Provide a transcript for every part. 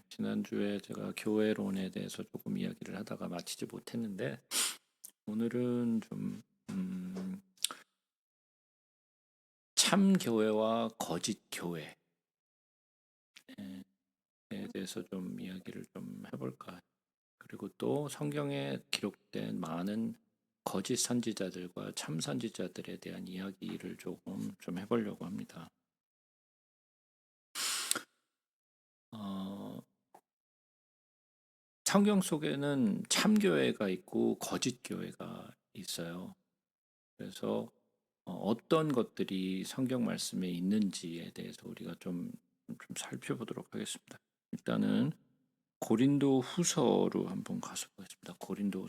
지난주에 제가 교회론에 대해서 조금 이야기를 하다가 마치지 못했는데 오늘은 좀 참교회와 거짓 교회에 대해서 좀 이야기를 좀 해볼까. 그리고 또 성경에 기록된 많은 거짓 선지자들과 참 선지자들에 대한 이야기를 조금 좀 해보려고 합니다. 어, 성경 속에는 참교회가 있고 거짓 교회가 있어요. 그래서 어떤 것들이 성경 말씀에 있는지에 대해서 우리가 좀 살펴보도록 하겠습니다. 일단은 고린도 후서로 한번 가서 보겠습니다. 고린도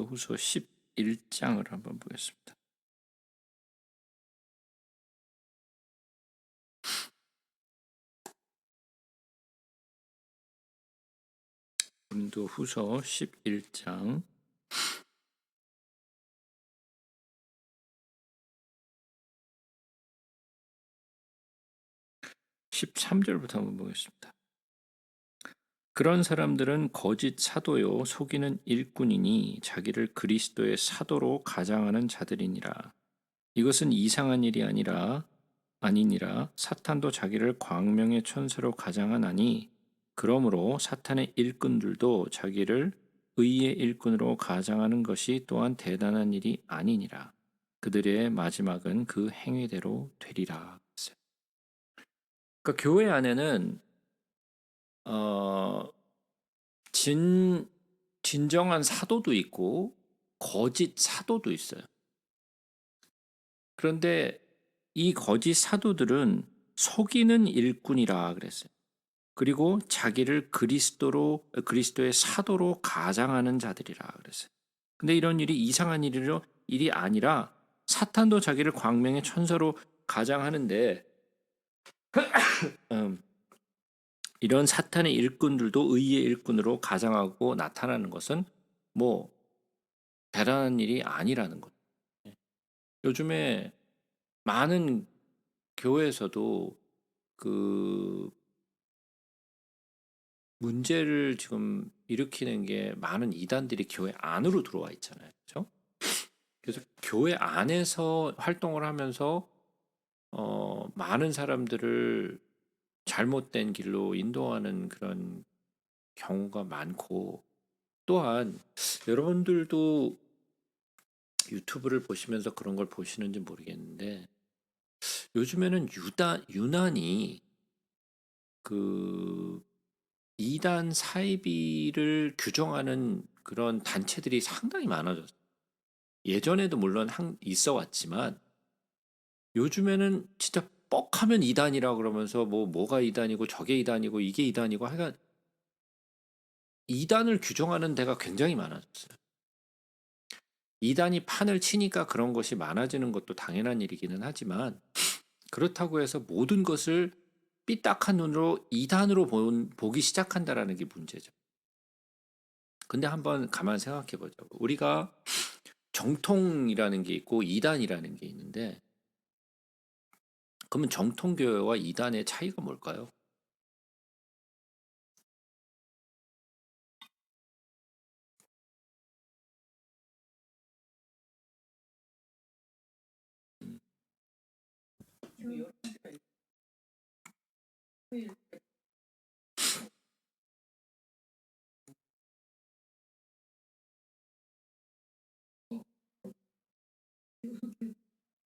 후서 11장을 한번 보겠습니다. 고린도 후서 11장 13절부터 한번 보겠습니다. 그런 사람들은 거짓 사도요 속이는 일꾼이니 자기를 그리스도의 사도로 가장하는 자들이니라. 이것은 이상한 일이 아니니라. 사탄도 자기를 광명의 천사로 가장하나니 그러므로 사탄의 일꾼들도 자기를 의의 일꾼으로 가장하는 것이 또한 대단한 일이 아니니라. 그들의 마지막은 그 행위대로 되리라. 그러니까 교회 안에는 어, 진정한 사도도 있고 거짓 사도도 있어요. 그런데 이 거짓 사도들은 속이는 일꾼이라 그랬어요. 그리고 자기를 그리스도의 사도로 가장하는 자들이라 그랬어요. 근데 이런 일이 이상한 일이 아니라 사탄도 자기를 광명의 천사로 가장하는데 음, 이런 사탄의 일꾼들도 의의 일꾼으로 가장하고 나타나는 것은 뭐 대단한 일이 아니라는 거죠. 요즘에 많은 교회에서도 그 문제를 지금 일으키는 게 많은 이단들이 교회 안으로 들어와 있잖아요. 그렇죠? 그래서 교회 안에서 활동을 하면서 많은 사람들을 잘못된 길로 인도하는 그런 경우가 많고 또한 여러분들도 유튜브를 보시면서 그런 걸 보시는지 모르겠는데 요즘에는 유난히 그 이단 사이비를 규정하는 그런 단체들이 상당히 많아졌어요. 예전에도 물론 있어 왔지만 요즘에는 진짜 뻑하면 이단이라 그러면서 뭐가 이단이고 저게 이단이고 이게 이단이고 하여간 이단을 규정하는 데가 굉장히 많아졌어요. 이단이 판을 치니까 그런 것이 많아지는 것도 당연한 일이기는 하지만 그렇다고 해서 모든 것을 삐딱한 눈으로 이단으로 보기 시작한다라는 게 문제죠. 근데 한번 가만 생각해 보자고. 우리가 정통이라는 게 있고 이단이라는 게 있는데 그러면 정통교회와 이단의 차이가 뭘까요?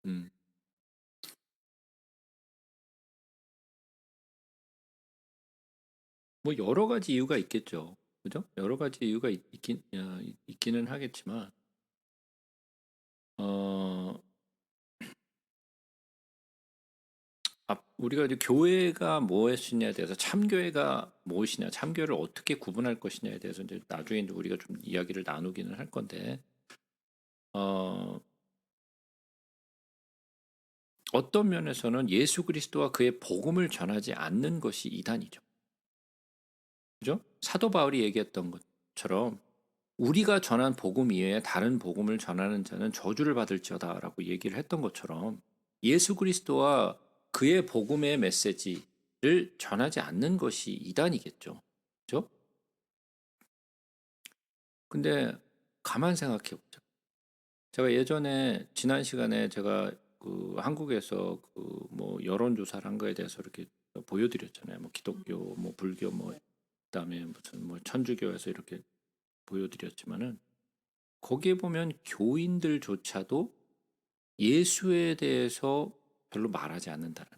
음, 뭐 여러 가지 이유가 있겠죠. 그죠? 여러 가지 이유가 있기는 하겠지만 어, 우리가 이제 교회가 무엇이냐에 대해서 참교회가 무엇이냐, 참교회를 어떻게 구분할 것이냐에 대해서 이제 나중에 이제 우리가 좀 이야기를 나누기는 할 건데, 어, 어떤 면에서는 예수 그리스도와 그의 복음을 전하지 않는 것이 이단이죠. 그죠? 사도 바울이 얘기했던 것처럼 우리가 전한 복음 이외에 다른 복음을 전하는 자는 저주를 받을지어다라고 얘기를 했던 것처럼 예수 그리스도와 그의 복음의 메시지를 전하지 않는 것이 이단이겠죠. 그죠? 근데 가만 생각해 보자. 제가 예전에 지난 시간에 제가 그 한국에서 그 뭐 여론조사를 한 거에 대해서 이렇게 보여드렸잖아요. 뭐 기독교, 뭐 불교, 뭐 그다음에 무슨 뭐 천주교에서 이렇게 보여드렸지만은 거기에 보면 교인들조차도 예수에 대해서 별로 말하지 않는다는.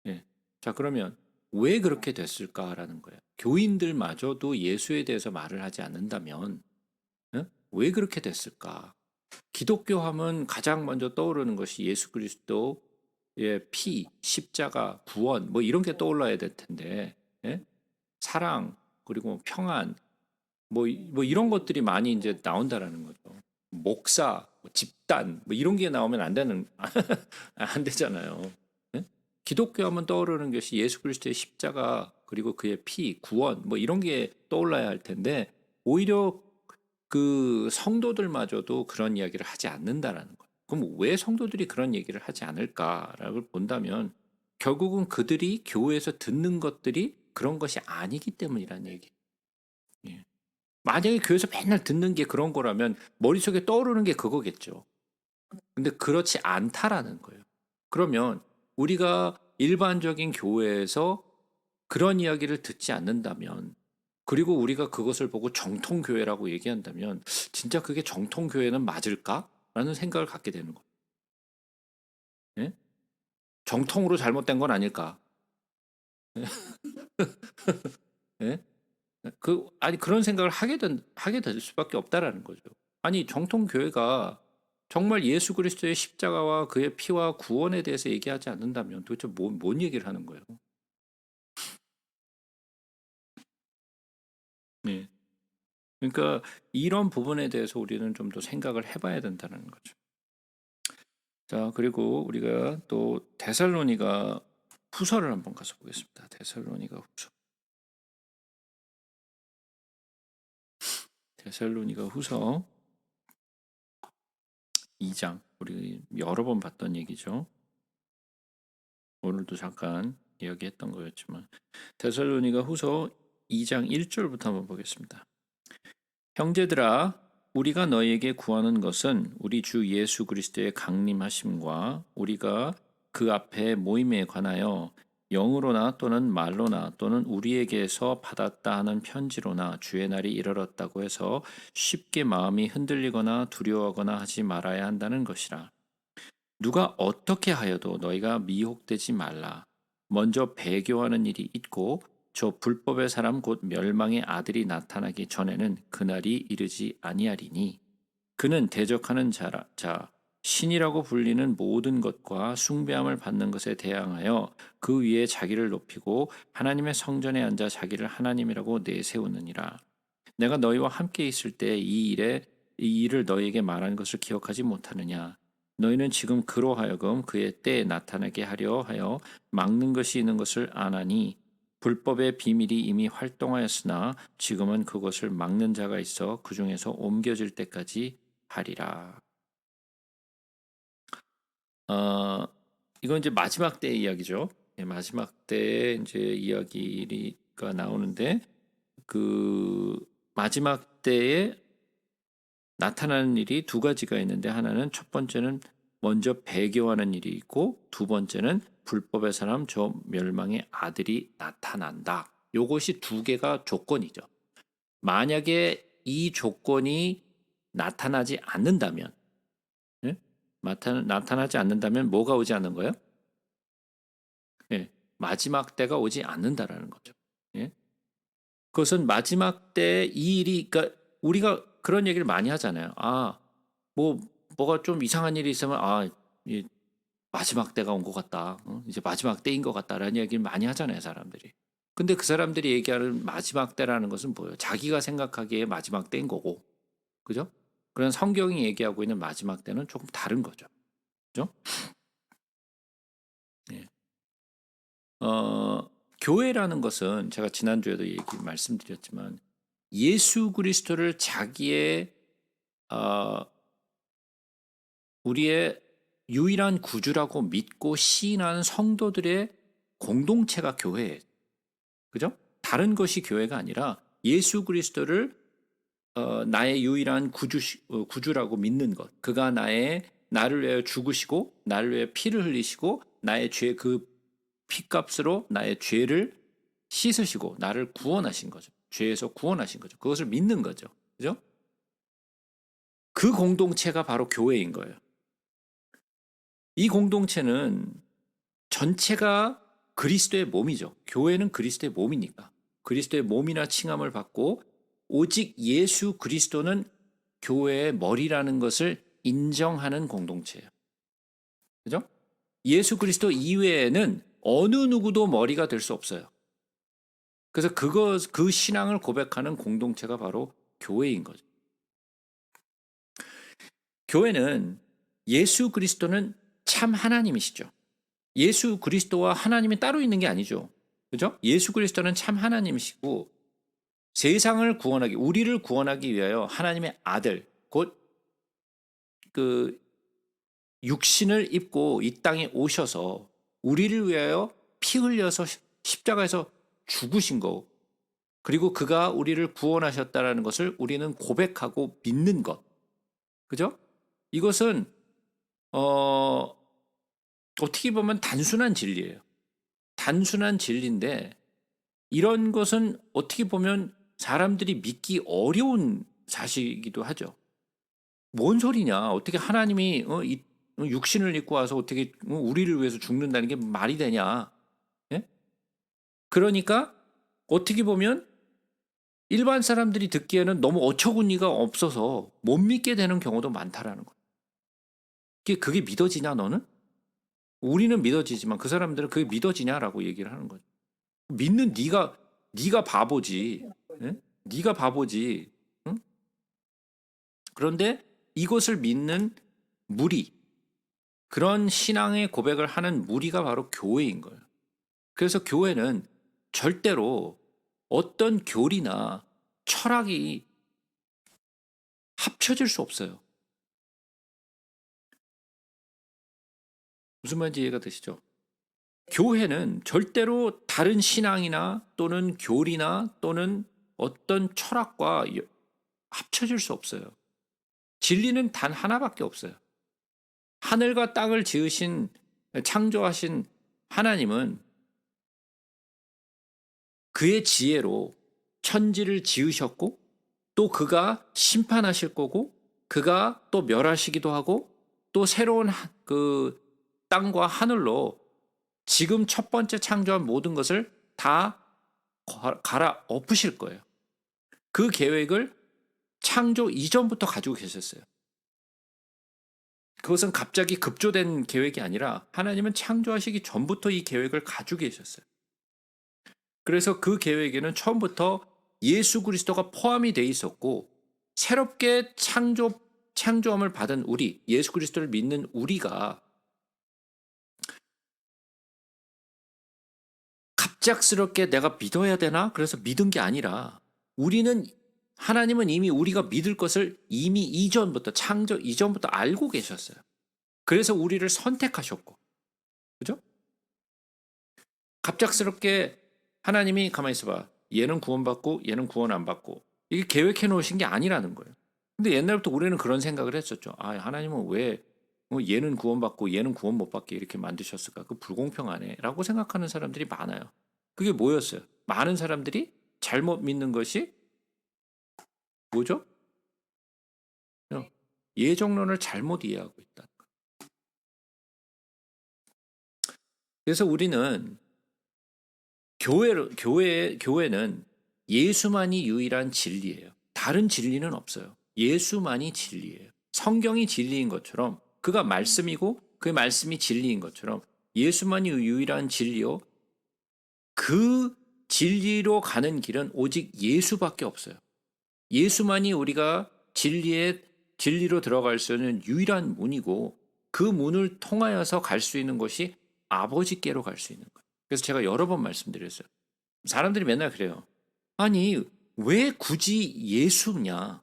예. 자, 그러면 왜 그렇게 됐을까라는 거예요. 교인들마저도 예수에 대해서 말을 하지 않는다면 왜 그렇게 됐을까? 기독교 하면 가장 먼저 떠오르는 것이 예수 그리스도의 피, 십자가, 구원 뭐 이런 게 떠올라야 될 텐데 예? 사랑 그리고 평안 뭐 이런 것들이 많이 이제 나온다라는 거죠. 목사, 뭐 집단 뭐 이런 게 나오면 안 되는 안 되잖아요. 예? 기독교 하면 떠오르는 것이 예수 그리스도의 십자가 그리고 그의 피, 구원 뭐 이런 게 떠올라야 할 텐데 오히려 그 성도들마저도 그런 이야기를 하지 않는다라는 거예요. 그럼 왜 성도들이 그런 얘기를 하지 않을까라고 본다면 결국은 그들이 교회에서 듣는 것들이 그런 것이 아니기 때문이라는 얘기예요. 예. 만약에 교회에서 맨날 듣는 게 그런 거라면 머릿속에 떠오르는 게 그거겠죠. 근데 그렇지 않다라는 거예요. 그러면 우리가 일반적인 교회에서 그런 이야기를 듣지 않는다면 그리고 우리가 그것을 보고 정통교회라고 얘기한다면 진짜 그게 정통교회는 맞을까? 라는 생각을 갖게 되는 거예요. 예? 정통으로 잘못된 건 아닐까? 예? 아니 그런 생각을 하게 될 수밖에 없다라는 거죠. 아니 정통교회가 정말 예수 그리스도의 십자가와 그의 피와 구원에 대해서 얘기하지 않는다면 도대체 뭔 얘기를 하는 거예요? 예. 그러니까 이런 부분에 대해서 우리는 좀 더 생각을 해봐야 된다는 거죠. 자, 그리고 우리가 또 데살로니가 후서를 한번 가서 보겠습니다. 데살로니가 후서. 데살로니가 후서 2장. 우리 여러 번 봤던 얘기죠. 오늘도 잠깐 이야기했던 거였지만 데살로니가 후서 2장 1절부터 한번 보겠습니다. 형제들아 우리가 너희에게 구하는 것은 우리 주 예수 그리스도의 강림하심과 우리가 그 앞에 모임에 관하여 영으로나 또는 말로나 또는 우리에게서 받았다 하는 편지로나 주의 날이 이르렀다고 해서 쉽게 마음이 흔들리거나 두려워하거나 하지 말아야 한다는 것이라. 누가 어떻게 하여도 너희가 미혹되지 말라. 먼저 배교하는 일이 있고 저 불법의 사람 곧 멸망의 아들이 나타나기 전에는 그날이 이르지 아니하리니 그는 대적하는 자 신이라고 불리는 모든 것과 숭배함을 받는 것에 대항하여 그 위에 자기를 높이고 하나님의 성전에 앉아 자기를 하나님이라고 내세우느니라. 내가 너희와 함께 있을 때 이 일을 너희에게 말한 것을 기억하지 못하느냐. 너희는 지금 그로 하여금 그의 때에 나타나게 하려 하여 막는 것이 있는 것을 아나니 불법의 비밀이 이미 활동하였으나 지금은 그것을 막는 자가 있어 그 중에서 옮겨질 때까지 하리라. 어, 이건 이제 마지막 때의 이야기죠. 예, 마지막 때에 이제 이야기가 나오는데 그 마지막 때에 나타나는 일이 두 가지가 있는데 하나는 첫 번째는 먼저 배교하는 일이 있고 두 번째는 불법의 사람 저 멸망의 아들이 나타난다. 요것이 두 개가 조건이죠. 만약에 이 조건이 나타나지 않는다면 예? 나타나지 않는다면 뭐가 오지 않는 거예요? 예, 마지막 때가 오지 않는다라는 거죠. 예? 그것은 마지막 때 이 일이 그러니까 우리가 그런 얘기를 많이 하잖아요. 뭐 뭐가 좀 이상한 일이 있으면 이 마지막 때가 온 것 같다. 이제 마지막 때인 것 같다라는 얘기를 많이 하잖아요, 사람들이. 근데 그 사람들이 얘기하는 마지막 때라는 것은 뭐예요? 자기가 생각하기에 마지막 때인 거고, 그죠? 그런 성경이 얘기하고 있는 마지막 때는 조금 다른 거죠, 그죠? 예. 교회라는 것은 제가 지난주에도 말씀드렸지만 예수 그리스도를 자기의 어, 우리의 유일한 구주라고 믿고 시인하는 성도들의 공동체가 교회예요. 그죠? 다른 것이 교회가 아니라 예수 그리스도를 나의 유일한 구주라고 믿는 것. 그가 나를 위하여 죽으시고 나를 위하여 피를 흘리시고 나의 죄 그 피값으로 나의 죄를 씻으시고 나를 구원하신 거죠. 죄에서 구원하신 거죠. 그것을 믿는 거죠. 그죠? 그 공동체가 바로 교회인 거예요. 이 공동체는 전체가 그리스도의 몸이죠. 교회는 그리스도의 몸이니까. 그리스도의 몸이나 칭함을 받고 오직 예수 그리스도는 교회의 머리라는 것을 인정하는 공동체예요. 그죠? 예수 그리스도 이외에는 어느 누구도 머리가 될 수 없어요. 그래서 그 신앙을 고백하는 공동체가 바로 교회인 거죠. 교회는 예수 그리스도는 참 하나님이시죠. 예수 그리스도와 하나님이 따로 있는 게 아니죠. 그죠? 예수 그리스도는 참 하나님이시고 세상을 구원하기, 우리를 구원하기 위하여 하나님의 아들, 곧 그 육신을 입고 이 땅에 오셔서 우리를 위하여 피 흘려서 십자가에서 죽으신 거, 그리고 그가 우리를 구원하셨다라는 것을 우리는 고백하고 믿는 것. 그죠? 이것은 어떻게 보면 단순한 진리예요. 단순한 진리인데 이런 것은 어떻게 보면 사람들이 믿기 어려운 사실이기도 하죠. 뭔 소리냐? 어떻게 하나님이 육신을 입고 와서 어떻게 우리를 위해서 죽는다는 게 말이 되냐? 예? 그러니까 어떻게 보면 일반 사람들이 듣기에는 너무 어처구니가 없어서 못 믿게 되는 경우도 많다라는 거예요. 그게 믿어지냐 너는? 우리는 믿어지지만 그 사람들은 그게 믿어지냐라고 얘기를 하는 거죠. 믿는 네가 바보지. 예? 네가 바보지. 응? 그런데 이것을 믿는 무리, 그런 신앙의 고백을 하는 무리가 바로 교회인 거예요. 그래서 교회는 절대로 어떤 교리나 철학이 합쳐질 수 없어요. 무슨 말인지 이해가 되시죠? 교회는 절대로 다른 신앙이나 또는 교리나 또는 어떤 철학과 합쳐질 수 없어요. 진리는 단 하나밖에 없어요. 하늘과 땅을 창조하신 하나님은 그의 지혜로 천지를 지으셨고 또 그가 심판하실 거고 그가 또 멸하시기도 하고 또 새로운 그 땅과 하늘로 지금 첫 번째 창조한 모든 것을 다 갈아 엎으실 거예요. 그 계획을 창조 이전부터 가지고 계셨어요. 그것은 갑자기 급조된 계획이 아니라 하나님은 창조하시기 전부터 이 계획을 가지고 계셨어요. 그래서 그 계획에는 처음부터 예수 그리스도가 포함이 돼 있었고 새롭게 창조함을 받은 우리, 예수 그리스도를 믿는 우리가 갑작스럽게 내가 믿어야 되나? 그래서 믿은 게 아니라 하나님은 이미 우리가 믿을 것을 이미 이전부터 창조 이전부터 알고 계셨어요. 그래서 우리를 선택하셨고. 그죠? 갑작스럽게 하나님이 가만히 있어봐. 얘는 구원받고 얘는 구원 안 받고. 이게 계획해 놓으신 게 아니라는 거예요. 근데 옛날부터 우리는 그런 생각을 했었죠. 하나님은 왜 얘는 구원받고 얘는 구원 못 받게 이렇게 만드셨을까? 그 불공평하네. 라고 생각하는 사람들이 많아요. 그게 뭐였어요? 많은 사람들이 잘못 믿는 것이 뭐죠? 예정론을 잘못 이해하고 있다는 거예요. 그래서 우리는 교회는 예수만이 유일한 진리예요. 다른 진리는 없어요. 예수만이 진리예요. 성경이 진리인 것처럼 그가 말씀이고 그 말씀이 진리인 것처럼 예수만이 유일한 진리요. 그 진리로 가는 길은 오직 예수밖에 없어요. 예수만이 우리가 진리로 들어갈 수 있는 유일한 문이고 그 문을 통하여서 갈 수 있는 것이 아버지께로 갈 수 있는 거예요. 그래서 제가 여러 번 말씀드렸어요. 사람들이 맨날 그래요. 아니 왜 굳이 예수냐?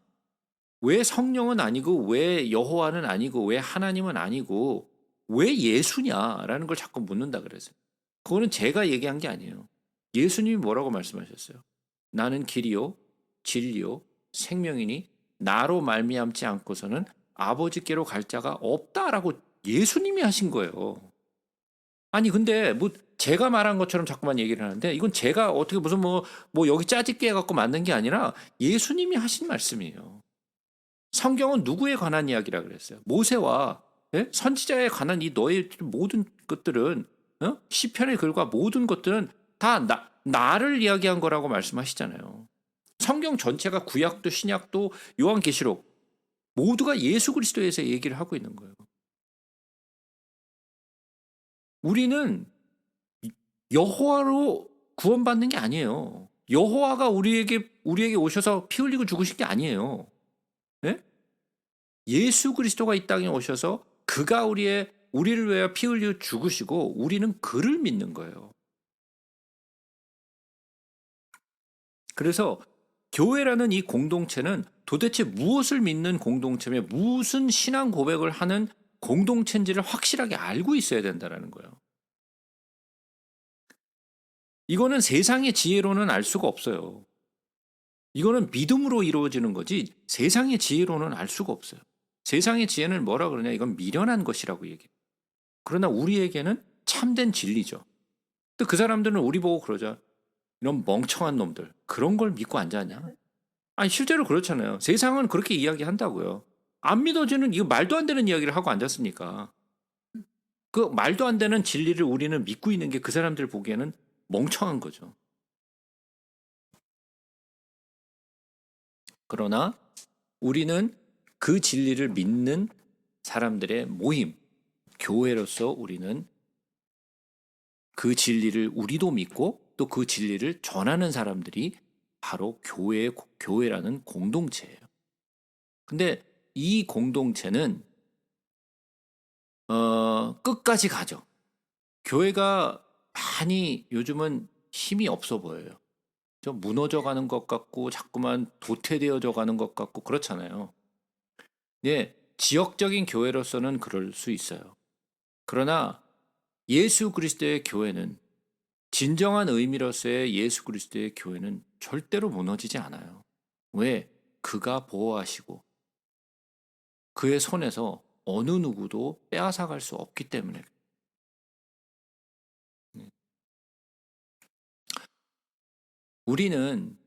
왜 성령은 아니고 왜 여호와는 아니고 왜 하나님은 아니고 왜 예수냐라는 걸 자꾸 묻는다 그랬어요. 그거는 제가 얘기한 게 아니에요. 예수님이 뭐라고 말씀하셨어요? 나는 길이요 진리요 생명이니 나로 말미암지 않고서는 아버지께로 갈 자가 없다라고 예수님이 하신 거예요. 아니 근데 뭐 제가 말한 것처럼 자꾸만 얘기를 하는데 이건 제가 어떻게 무슨 뭐 여기 짜집기 해갖고 만든 게 아니라 예수님이 하신 말씀이에요. 성경은 누구에 관한 이야기라 그랬어요? 모세와 예? 선지자에 관한 이 너의 모든 것들은 시편의 글과 모든 것들은 다 나를 이야기한 거라고 말씀하시잖아요. 성경 전체가 구약도 신약도 요한계시록 모두가 예수 그리스도에서 얘기를 하고 있는 거예요. 우리는 여호와로 구원받는 게 아니에요. 여호와가 우리에게 오셔서 피 흘리고 죽으신 게 아니에요. 예? 예수 그리스도가 이 땅에 오셔서 그가 우리를 위하여 피 흘려 죽으시고 우리는 그를 믿는 거예요. 그래서 교회라는 이 공동체는 도대체 무엇을 믿는 공동체며 무슨 신앙 고백을 하는 공동체인지를 확실하게 알고 있어야 된다는 거예요. 이거는 세상의 지혜로는 알 수가 없어요. 이거는 믿음으로 이루어지는 거지 세상의 지혜로는 알 수가 없어요. 세상의 지혜는 뭐라 그러냐? 이건 미련한 것이라고 얘기해요. 그러나 우리에게는 참된 진리죠. 또 그 사람들은 우리 보고 그러죠. 이런 멍청한 놈들. 그런 걸 믿고 앉아냐? 아니 실제로 그렇잖아요. 세상은 그렇게 이야기한다고요. 안 믿어지는 이거 말도 안 되는 이야기를 하고 앉았으니까. 그 말도 안 되는 진리를 우리는 믿고 있는 게 그 사람들 보기에는 멍청한 거죠. 그러나 우리는 그 진리를 믿는 사람들의 모임, 교회로서 우리는 그 진리를 우리도 믿고 또 그 진리를 전하는 사람들이 바로 교회라는 공동체예요. 근데 이 공동체는 끝까지 가죠. 교회가 많이 요즘은 힘이 없어 보여요. 좀 무너져 가는 것 같고 자꾸만 도태되어져 가는 것 같고 그렇잖아요. 예, 지역적인 교회로서는 그럴 수 있어요. 그러나 예수 그리스도의 교회는 진정한 의미로서의 예수 그리스도의 교회는 절대로 무너지지 않아요. 왜? 그가 보호하시고 그의 손에서 어느 누구도 빼앗아갈 수 없기 때문에. 우리는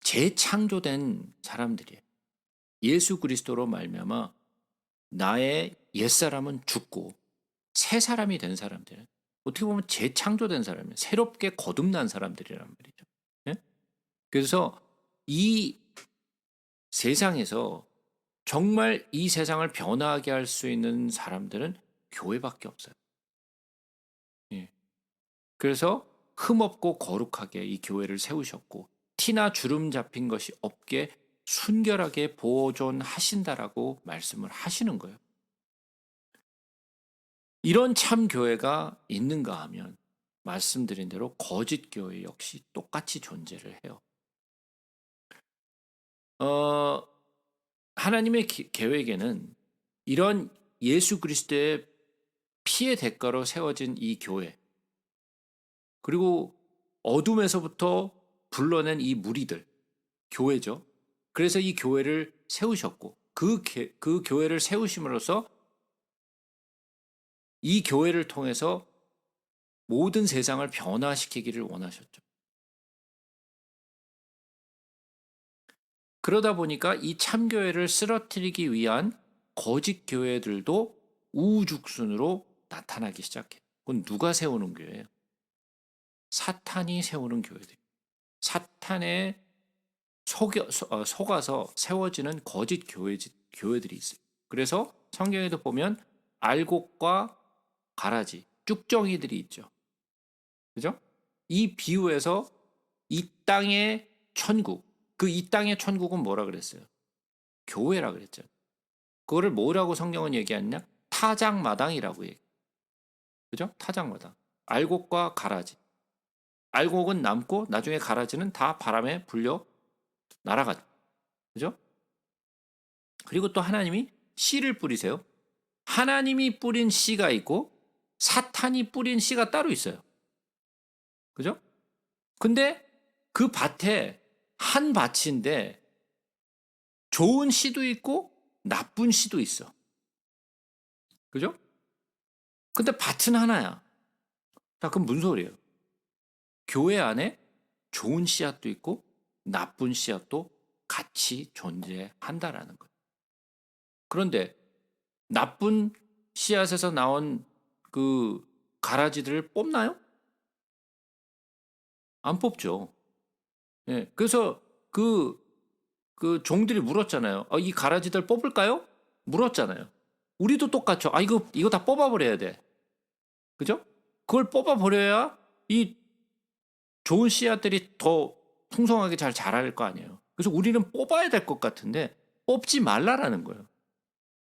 재창조된 사람들이에요. 예수 그리스도로 말미암아 나의 옛사람은 죽고 새 사람이 된 사람들. 어떻게 보면 재창조된 사람이에요. 새롭게 거듭난 사람들이란 말이죠. 예? 그래서 이 세상에서 정말 이 세상을 변화하게 할 수 있는 사람들은 교회밖에 없어요. 예. 그래서 흠없고 거룩하게 이 교회를 세우셨고 티나 주름 잡힌 것이 없게 순결하게 보존하신다라고 말씀을 하시는 거예요. 이런 참 교회가 있는가 하면 말씀드린 대로 거짓 교회 역시 똑같이 존재를 해요. 어, 하나님의 계획에는 이런 예수 그리스도의 피의 대가로 세워진 이 교회, 그리고 어둠에서부터 불러낸 이 무리들, 교회죠. 그래서 이 교회를 세우셨고, 그 교회를 세우심으로써 이 교회를 통해서 모든 세상을 변화시키기를 원하셨죠. 그러다 보니까 이 참교회를 쓰러뜨리기 위한 거짓 교회들도 우후죽순으로 나타나기 시작해요. 그건 누가 세우는 교회예요? 사탄이 세우는 교회들. 사탄에 속아서 세워지는 거짓 교회들이 있어요. 그래서 성경에도 보면 알곡과 가라지, 쭉정이들이 있죠. 그죠? 이 비유에서 이 땅의 천국, 그 이 땅의 천국은 뭐라 그랬어요? 교회라 그랬죠. 그거를 뭐라고 성경은 얘기했냐? 타작마당이라고 얘기. 그죠? 타작마당. 알곡과 가라지. 알곡은 남고 나중에 가라지는 다 바람에 불려 날아가죠. 그죠? 그리고 또 하나님이 씨를 뿌리세요. 하나님이 뿌린 씨가 있고 사탄이 뿌린 씨가 따로 있어요. 그죠? 근데 그 밭에 한 밭인데 좋은 씨도 있고 나쁜 씨도 있어. 그죠? 근데 밭은 하나야. 자, 그럼 무슨 소리예요? 교회 안에 좋은 씨앗도 있고 나쁜 씨앗도 같이 존재한다라는 거예요. 그런데 나쁜 씨앗에서 나온 그 가라지들을 뽑나요? 안 뽑죠. 예. 그래서 그 종들이 물었잖아요. 이 가라지들 뽑을까요? 물었잖아요. 우리도 똑같죠. 이거 다 뽑아버려야 돼. 그죠? 그걸 뽑아버려야 이 좋은 씨앗들이 더 풍성하게 잘 자랄 거 아니에요. 그래서 우리는 뽑아야 될 것 같은데 뽑지 말라라는 거예요.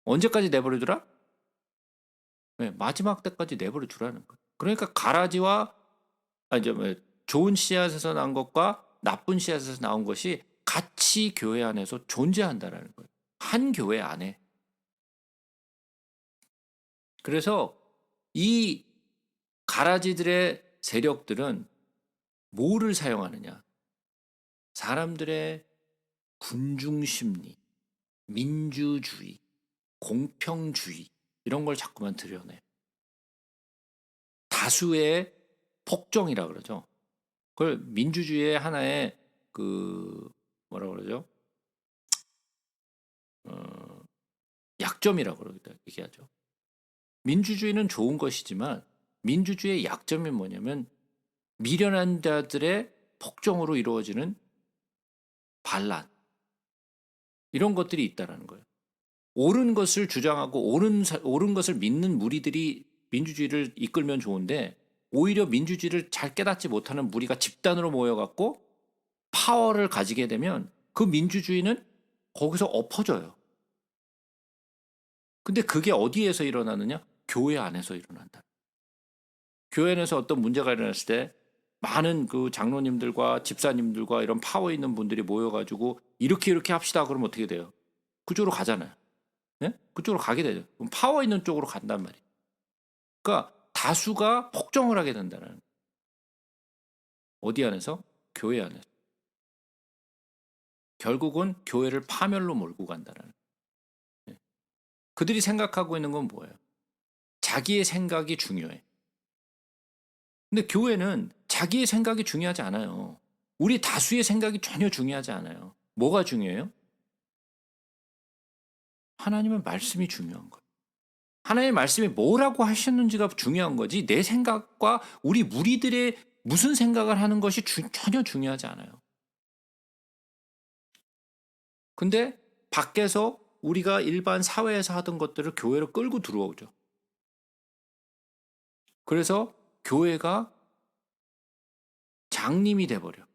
언제까지 내버려두라? 네, 마지막 때까지 내버려두라는 거예요. 그러니까 가라지와 좋은 씨앗에서 난 것과 나쁜 씨앗에서 나온 것이 같이 교회 안에서 존재한다라는 거예요. 한 교회 안에. 그래서 이 가라지들의 세력들은 뭐를 사용하느냐? 사람들의 군중심리, 민주주의, 공평주의 이런 걸 자꾸만 드러내요. 다수의 폭정이라 그러죠. 그걸 민주주의의 하나의 뭐라 그러죠? 약점이라고 얘기하죠. 민주주의는 좋은 것이지만 민주주의의 약점이 뭐냐면 미련한 자들의 폭정으로 이루어지는 반란 이런 것들이 있다라는 거예요. 옳은 것을 주장하고 옳은 것을 믿는 무리들이 민주주의를 이끌면 좋은데 오히려 민주주의를 잘 깨닫지 못하는 무리가 집단으로 모여갖고 파워를 가지게 되면 그 민주주의는 거기서 엎어져요. 근데 그게 어디에서 일어나느냐? 교회 안에서 일어난다. 교회 안에서 어떤 문제가 일어났을 때 많은 그 장로님들과 집사님들과 이런 파워 있는 분들이 모여가지고 이렇게 합시다. 그러면 어떻게 돼요? 그쪽으로 가잖아요. 네? 그쪽으로 가게 되죠. 그럼 파워 있는 쪽으로 간단 말이에요. 그러니까 다수가 폭정을 하게 된다는 거예요. 어디 안에서? 교회 안에서. 결국은 교회를 파멸로 몰고 간다는 거예요. 네. 그들이 생각하고 있는 건 뭐예요? 자기의 생각이 중요해. 근데 교회는 자기의 생각이 중요하지 않아요. 우리 다수의 생각이 전혀 중요하지 않아요. 뭐가 중요해요? 하나님의 말씀이 중요한 거예요. 하나님의 말씀이 뭐라고 하셨는지가 중요한 거지 내 생각과 우리 무리들의 무슨 생각을 하는 것이 전혀 중요하지 않아요. 근데 밖에서 우리가 일반 사회에서 하던 것들을 교회로 끌고 들어오죠. 그래서 교회가 장님이 돼버려.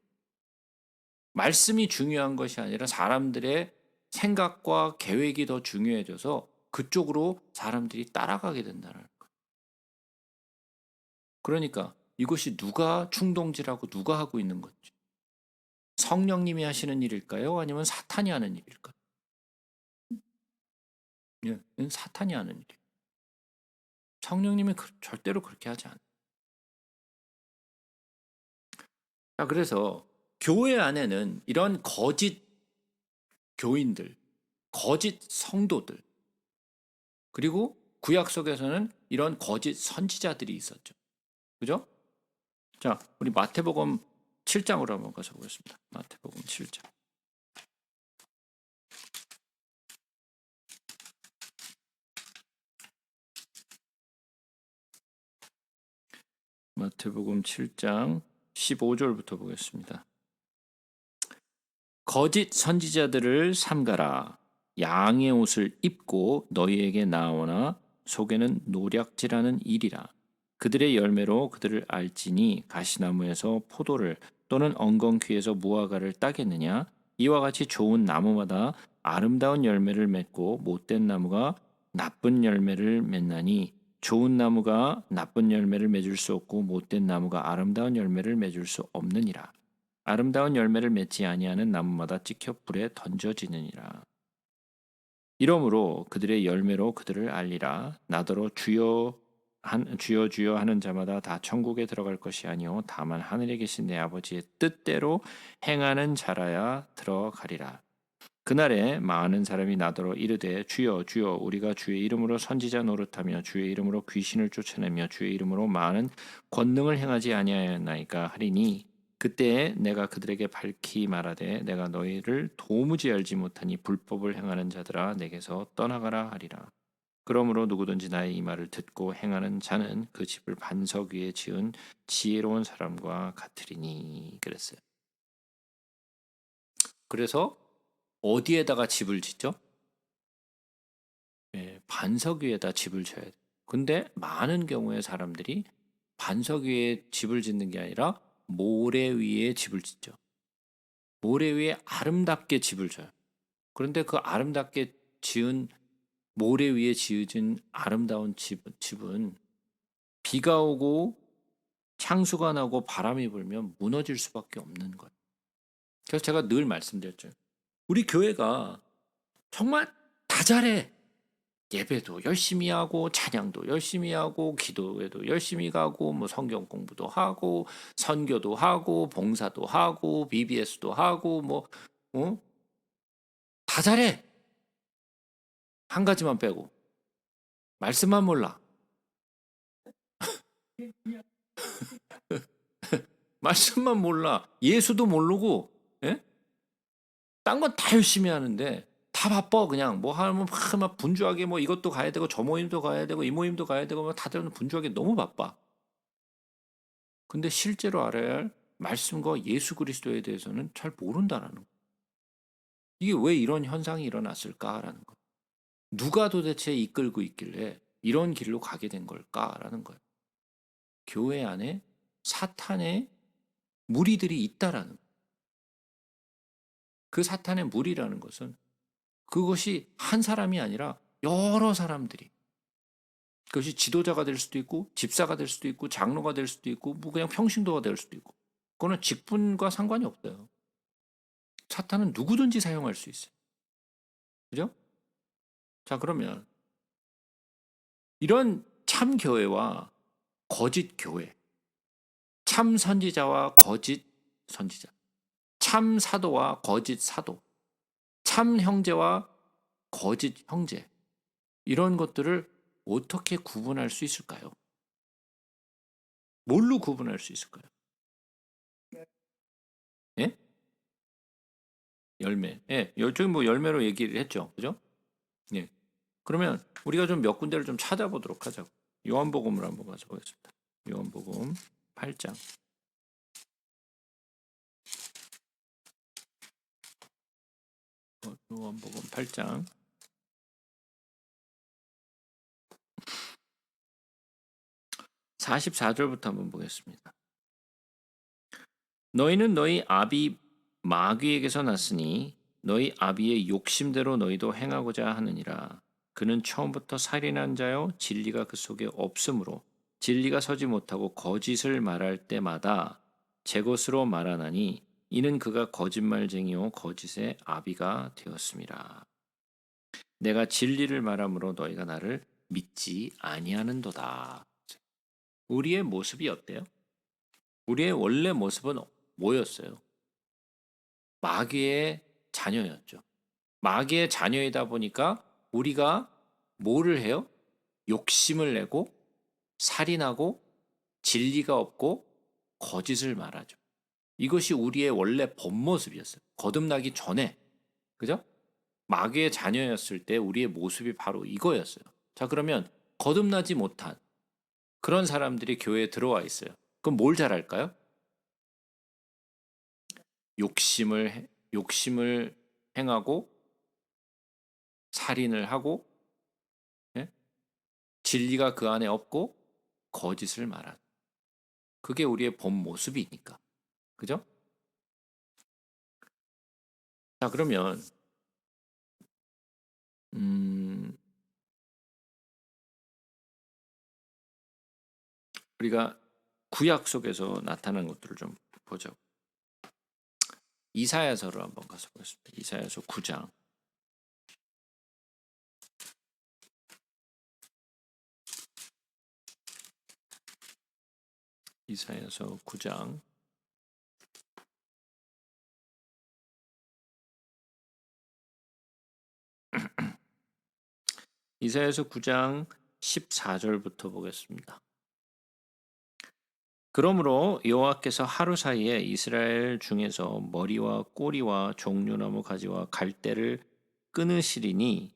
말씀이 중요한 것이 아니라 사람들의 생각과 계획이 더 중요해져서 그쪽으로 사람들이 따라가게 된다는 거예요. 그러니까 이것이 누가 충동질하고 누가 하고 있는 건지. 성령님이 하시는 일일까요? 아니면 사탄이 하는 일일까요? 예, 이건 사탄이 하는 일이에요. 성령님이 절대로 그렇게 하지 않아요. 자, 그래서 교회 안에는 이런 거짓 교인들, 거짓 성도들, 그리고 구약 속에서는 이런 거짓 선지자들이 있었죠. 그죠? 자, 우리 마태복음 7장으로 한번 가서 보겠습니다. 마태복음 7장. 마태복음 7장 15절부터 보겠습니다. 거짓 선지자들을 삼가라. 양의 옷을 입고 너희에게 나오나 속에는 노략질하는 일이라. 그들의 열매로 그들을 알지니 가시나무에서 포도를 또는 엉겅퀴에서 무화과를 따겠느냐. 이와 같이 좋은 나무마다 아름다운 열매를 맺고 못된 나무가 나쁜 열매를 맺나니 좋은 나무가 나쁜 열매를 맺을 수 없고 못된 나무가 아름다운 열매를 맺을 수 없느니라. 아름다운 열매를 맺지 아니하는 나무마다 찍혀 불에 던져지느니라. 이러므로 그들의 열매로 그들을 알리라. 나더러 주여 주여 주여 하는 자마다 다 천국에 들어갈 것이 아니요 다만 하늘에 계신 내 아버지의 뜻대로 행하는 자라야 들어가리라. 그날에 많은 사람이 나더러 이르되 주여 주여 우리가 주의 이름으로 선지자 노릇하며 주의 이름으로 귀신을 쫓아내며 주의 이름으로 많은 권능을 행하지 아니하였나이까 하리니 그때에 내가 그들에게 밝히 말하되 내가 너희를 도무지 알지 못하니 불법을 행하는 자들아 내게서 떠나가라 하리라. 그러므로 누구든지 나의 이 말을 듣고 행하는 자는 그 집을 반석 위에 지은 지혜로운 사람과 같으리니 그랬어요. 그래서 어디에다가 집을 짓죠? 반석 위에다 집을 져야 돼. 근데 많은 경우에 사람들이 반석 위에 집을 짓는 게 아니라 모래 위에 집을 짓죠. 모래 위에 아름답게 집을 져요. 그런데 그 아름답게 지은 모래 위에 지어진 아름다운 집은 비가 오고 창수가 나고 바람이 불면 무너질 수밖에 없는 거예요. 그래서 제가 늘 말씀드렸죠. 우리 교회가 정말 다 잘해. 예배도 열심히 하고 찬양도 열심히 하고 기도회도 열심히 가고 뭐 성경 공부도 하고 선교도 하고 봉사도 하고 BBS도 하고 뭐 다 잘해. 한 가지만 빼고 말씀만 몰라. 말씀만 몰라. 예수도 모르고 딴 건 다 열심히 하는데 다 바빠. 그냥 뭐 하면 막 분주하게 뭐 이것도 가야 되고 저 모임도 가야 되고 이 모임도 가야 되고 뭐 다들 분주하게 너무 바빠. 근데 실제로 알아야 할 말씀과 예수 그리스도에 대해서는 잘 모른다라는 거. 이게 왜 이런 현상이 일어났을까라는 거. 누가 도대체 이끌고 있길래 이런 길로 가게 된 걸까라는 거예요. 교회 안에 사탄의 무리들이 있다라는 거예요. 그 사탄의 무리라는 것은 그것이 한 사람이 아니라 여러 사람들이 그것이 지도자가 될 수도 있고 집사가 될 수도 있고 장로가 될 수도 있고 뭐 그냥 평신도가 될 수도 있고 그거는 직분과 상관이 없어요. 사탄은 누구든지 사용할 수 있어요. 그죠? 자, 그러면 이런 참 교회와 거짓 교회, 참 선지자와 거짓 선지자, 참 사도와 거짓 사도, 참 형제와 거짓 형제, 이런 것들을 어떻게 구분할 수 있을까요? 뭘로 구분할 수 있을까요? 예? 열매. 예, 저기 뭐 열매로 얘기를 했죠. 그죠? 예. 그러면 우리가 좀 몇 군데를 좀 찾아보도록 하자고. 요한복음을 한번 가서 보겠습니다. 요한복음 8장. 요한복음 8장. 44절부터 한번 보겠습니다. 너희는 너희 아비 마귀에게서 났으니 너희 아비의 욕심대로 너희도 행하고자 하느니라. 그는 처음부터 살인한 자요 진리가 그 속에 없으므로 진리가 서지 못하고 거짓을 말할 때마다 제 것으로 말하나니 이는 그가 거짓말쟁이요 거짓의 아비가 되었습니다. 내가 진리를 말함으로 너희가 나를 믿지 아니하는도다. 우리의 모습이 어때요? 우리의 원래 모습은 뭐였어요? 마귀의 자녀였죠. 마귀의 자녀이다 보니까 우리가 뭐를 해요? 욕심을 내고 살인하고 진리가 없고 거짓을 말하죠. 이것이 우리의 원래 본 모습이었어요. 거듭나기 전에. 그죠? 마귀의 자녀였을 때 우리의 모습이 바로 이거였어요. 자, 그러면 거듭나지 못한 그런 사람들이 교회에 들어와 있어요. 그럼 뭘 잘할까요? 욕심을 행하고 살인을 하고 예? 진리가 그 안에 없고 거짓을 말하는 그게 우리의 본 모습이니까. 그죠? 자, 그러면 우리가 구약 속에서 나타나는 것들을 좀 보죠. 이사야서를 한번 가서 보겠습니다. 이사야서 9장. 이사야서 9장 이사야서 9장 14절부터 보겠습니다. 그러므로 여호와께서 하루 사이에 이스라엘 중에서 머리와 꼬리와 종려나무 가지와 갈대를 끊으시리니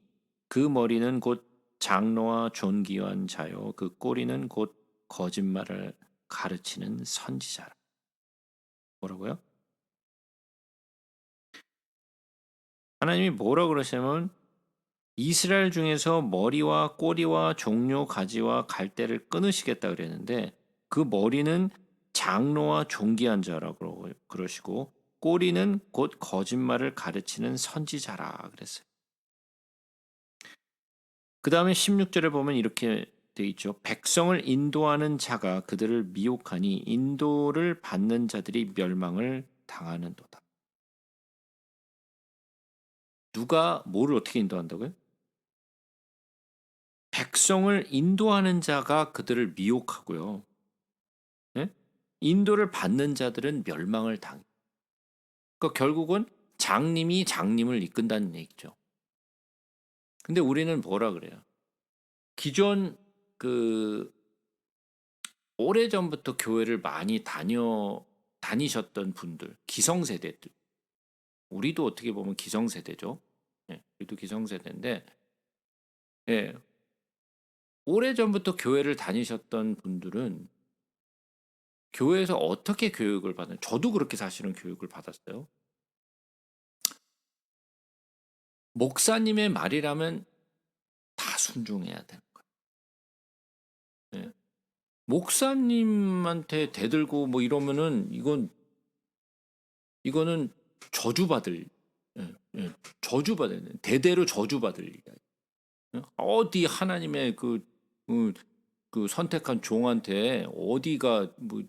그 머리는 곧 장로와 존귀한 자요 그 꼬리는 곧 거짓말을 가르치는 선지자라. 뭐라고요? 하나님이 뭐라고 그러시냐면 이스라엘 중에서 머리와 꼬리와 종려 가지와 갈대를 끊으시겠다 그랬는데 그 머리는 장로와 존귀한 자라고 그러시고 꼬리는 곧 거짓말을 가르치는 선지자라 그랬어요. 그 다음에 16절에 보면 이렇게 돼 있죠. 백성을 인도하는 자가 그들을 미혹하니 인도를 받는 자들이 멸망을 당하는도다. 누가 뭐를 어떻게 인도한다고요? 백성을 인도하는 자가 그들을 미혹하고요. 예? 인도를 받는 자들은 멸망을 당해. 그러니까 결국은 장님이 장님을 이끈다는 얘기죠. 근데 우리는 뭐라 그래요? 기존 그 오래전부터 교회를 많이 다니셨던 분들, 기성세대들. 우리도 어떻게 보면 기성세대죠. 예, 우리도 기성세대인데, 예, 오래전부터 교회를 다니셨던 분들은 교회에서 어떻게 교육을 받는, 저도 그렇게 사실은 교육을 받았어요. 목사님의 말이라면 다 순종해야 되는 거예요. 예. 목사님한테 대들고 뭐 이러면은 이거는 저주받을, 예, 예, 저주받을, 대대로 저주받을 일이야. 예? 어디 하나님의 그 선택한 종한테 어디가 뭐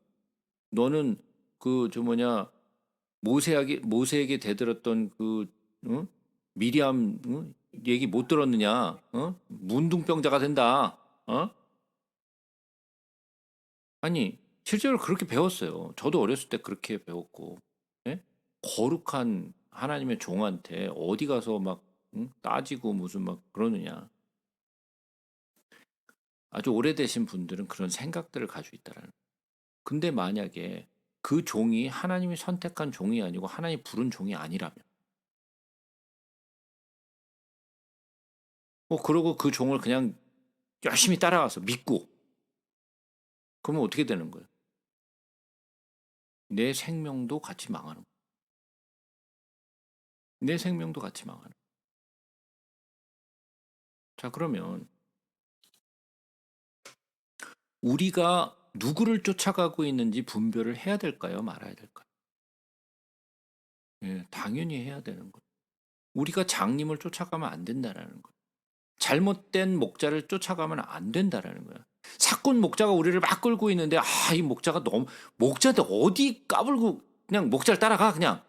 너는 그 저 뭐냐 모세에게 대들었던 그 어? 미리암 얘기 못 들었느냐? 문둥병자가 된다. 어? 아니 실제로 그렇게 배웠어요. 저도 어렸을 때 그렇게 배웠고, 예? 거룩한 하나님의 종한테 어디 가서 막 따지고 무슨 막 그러느냐. 아주 오래되신 분들은 그런 생각들을 가지고 있다라는. 근데 만약에 그 종이 하나님이 선택한 종이 아니고 하나님이 부른 종이 아니라면, 그러고 그 종을 그냥 열심히 따라가서 믿고, 그러면 어떻게 되는 거예요? 내 생명도 같이 망하는 거예요. 내 생명도 같이 망하는 거예요. 자, 그러면 우리가 누구를 쫓아가고 있는지 분별을 해야 될까요? 말아야 될까요? 예, 당연히 해야 되는 거예요. 우리가 장님을 쫓아가면 안 된다라는 거예요. 잘못된 목자를 쫓아가면 안 된다라는 거야. 사꾼 목자가 우리를 막 끌고 있는데 이 목자가 너무 목자한테 어디 까불고 그냥 목자를 따라가 그냥.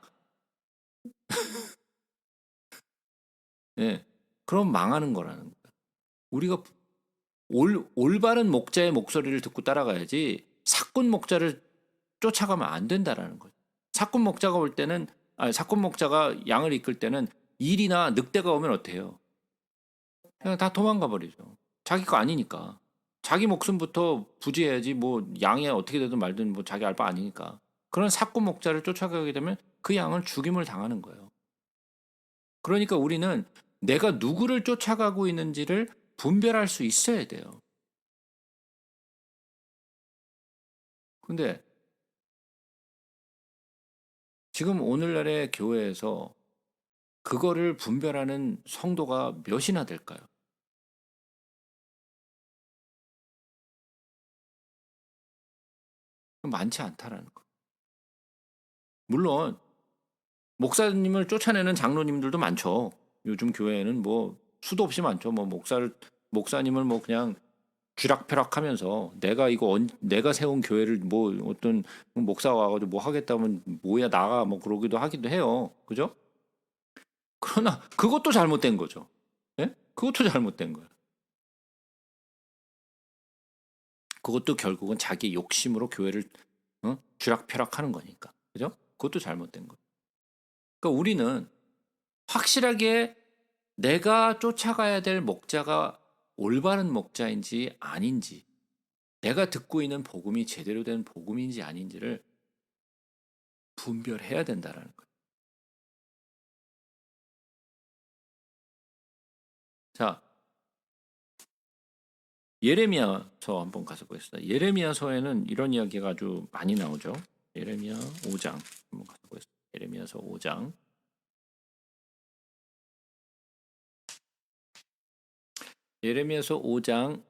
예. 그럼 망하는 거라는 거야. 우리가 올바른 목자의 목소리를 듣고 따라가야지 사꾼 목자를 쫓아가면 안 된다라는 거죠. 사꾼 목자가 올 때는 사꾼 목자가 양을 이끌 때는 일이나 늑대가 오면 어때요? 그냥 다 도망가 버리죠. 자기 거 아니니까. 자기 목숨부터 부지해야지 뭐 양이 어떻게 되든 말든 뭐 자기 알 바 아니니까. 그런 사꾼 목자를 쫓아가게 되면 그 양은 죽임을 당하는 거예요. 그러니까 우리는 내가 누구를 쫓아가고 있는지를 분별할 수 있어야 돼요. 근데 지금 오늘날의 교회에서 그거를 분별하는 성도가 몇이나 될까요? 많지 않다라는 거. 물론 목사님을 쫓아내는 장로님들도 많죠. 요즘 교회에는 뭐 수도 없이 많죠. 뭐 목사님을 뭐 그냥 쥐락펴락하면서 내가 세운 교회를 뭐 어떤 목사가 와가지고 뭐 하겠다면 뭐야 나가 뭐 그러기도 하기도 해요. 그죠? 그러나 그것도 잘못된 거죠. 예? 그것도 잘못된 거예요. 그것도 결국은 자기 욕심으로 교회를 쥐락펴락하는 거니까. 그죠? 그것도 잘못된 거예요. 그러니까 우리는 확실하게 내가 쫓아가야 될 목자가 올바른 목자인지 아닌지, 내가 듣고 있는 복음이 제대로 된 복음인지 아닌지를 분별해야 된다라는 거예요. 자, 예레미야서 한번 가서 보겠습니다. 예레미야서에는 이런 이야기가 아주 많이 나오죠. 예레미야 5장 한번 가서 보겠습니다. 예레미야서 5장. 예레미야서 5장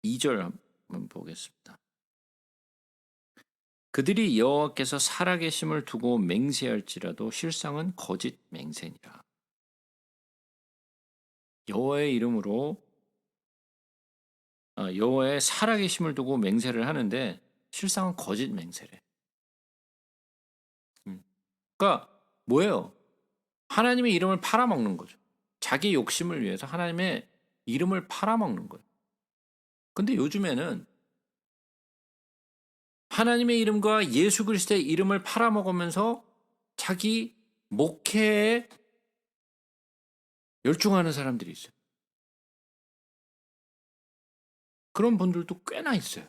2절 한번 보겠습니다. 그들이 여호와께서 살아계심을 두고 맹세할지라도 실상은 거짓 맹세니라. 여호와의 이름으로 여호와의 살아계심을 두고 맹세를 하는데 실상은 거짓 맹세래. 그러니까 뭐예요? 하나님의 이름을 팔아먹는 거죠. 자기 욕심을 위해서 하나님의 이름을 팔아먹는 거예요. 근데 요즘에는 하나님의 이름과 예수 그리스도의 이름을 팔아먹으면서 자기 목회에 열중하는 사람들이 있어요. 그런 분들도 꽤나 있어요.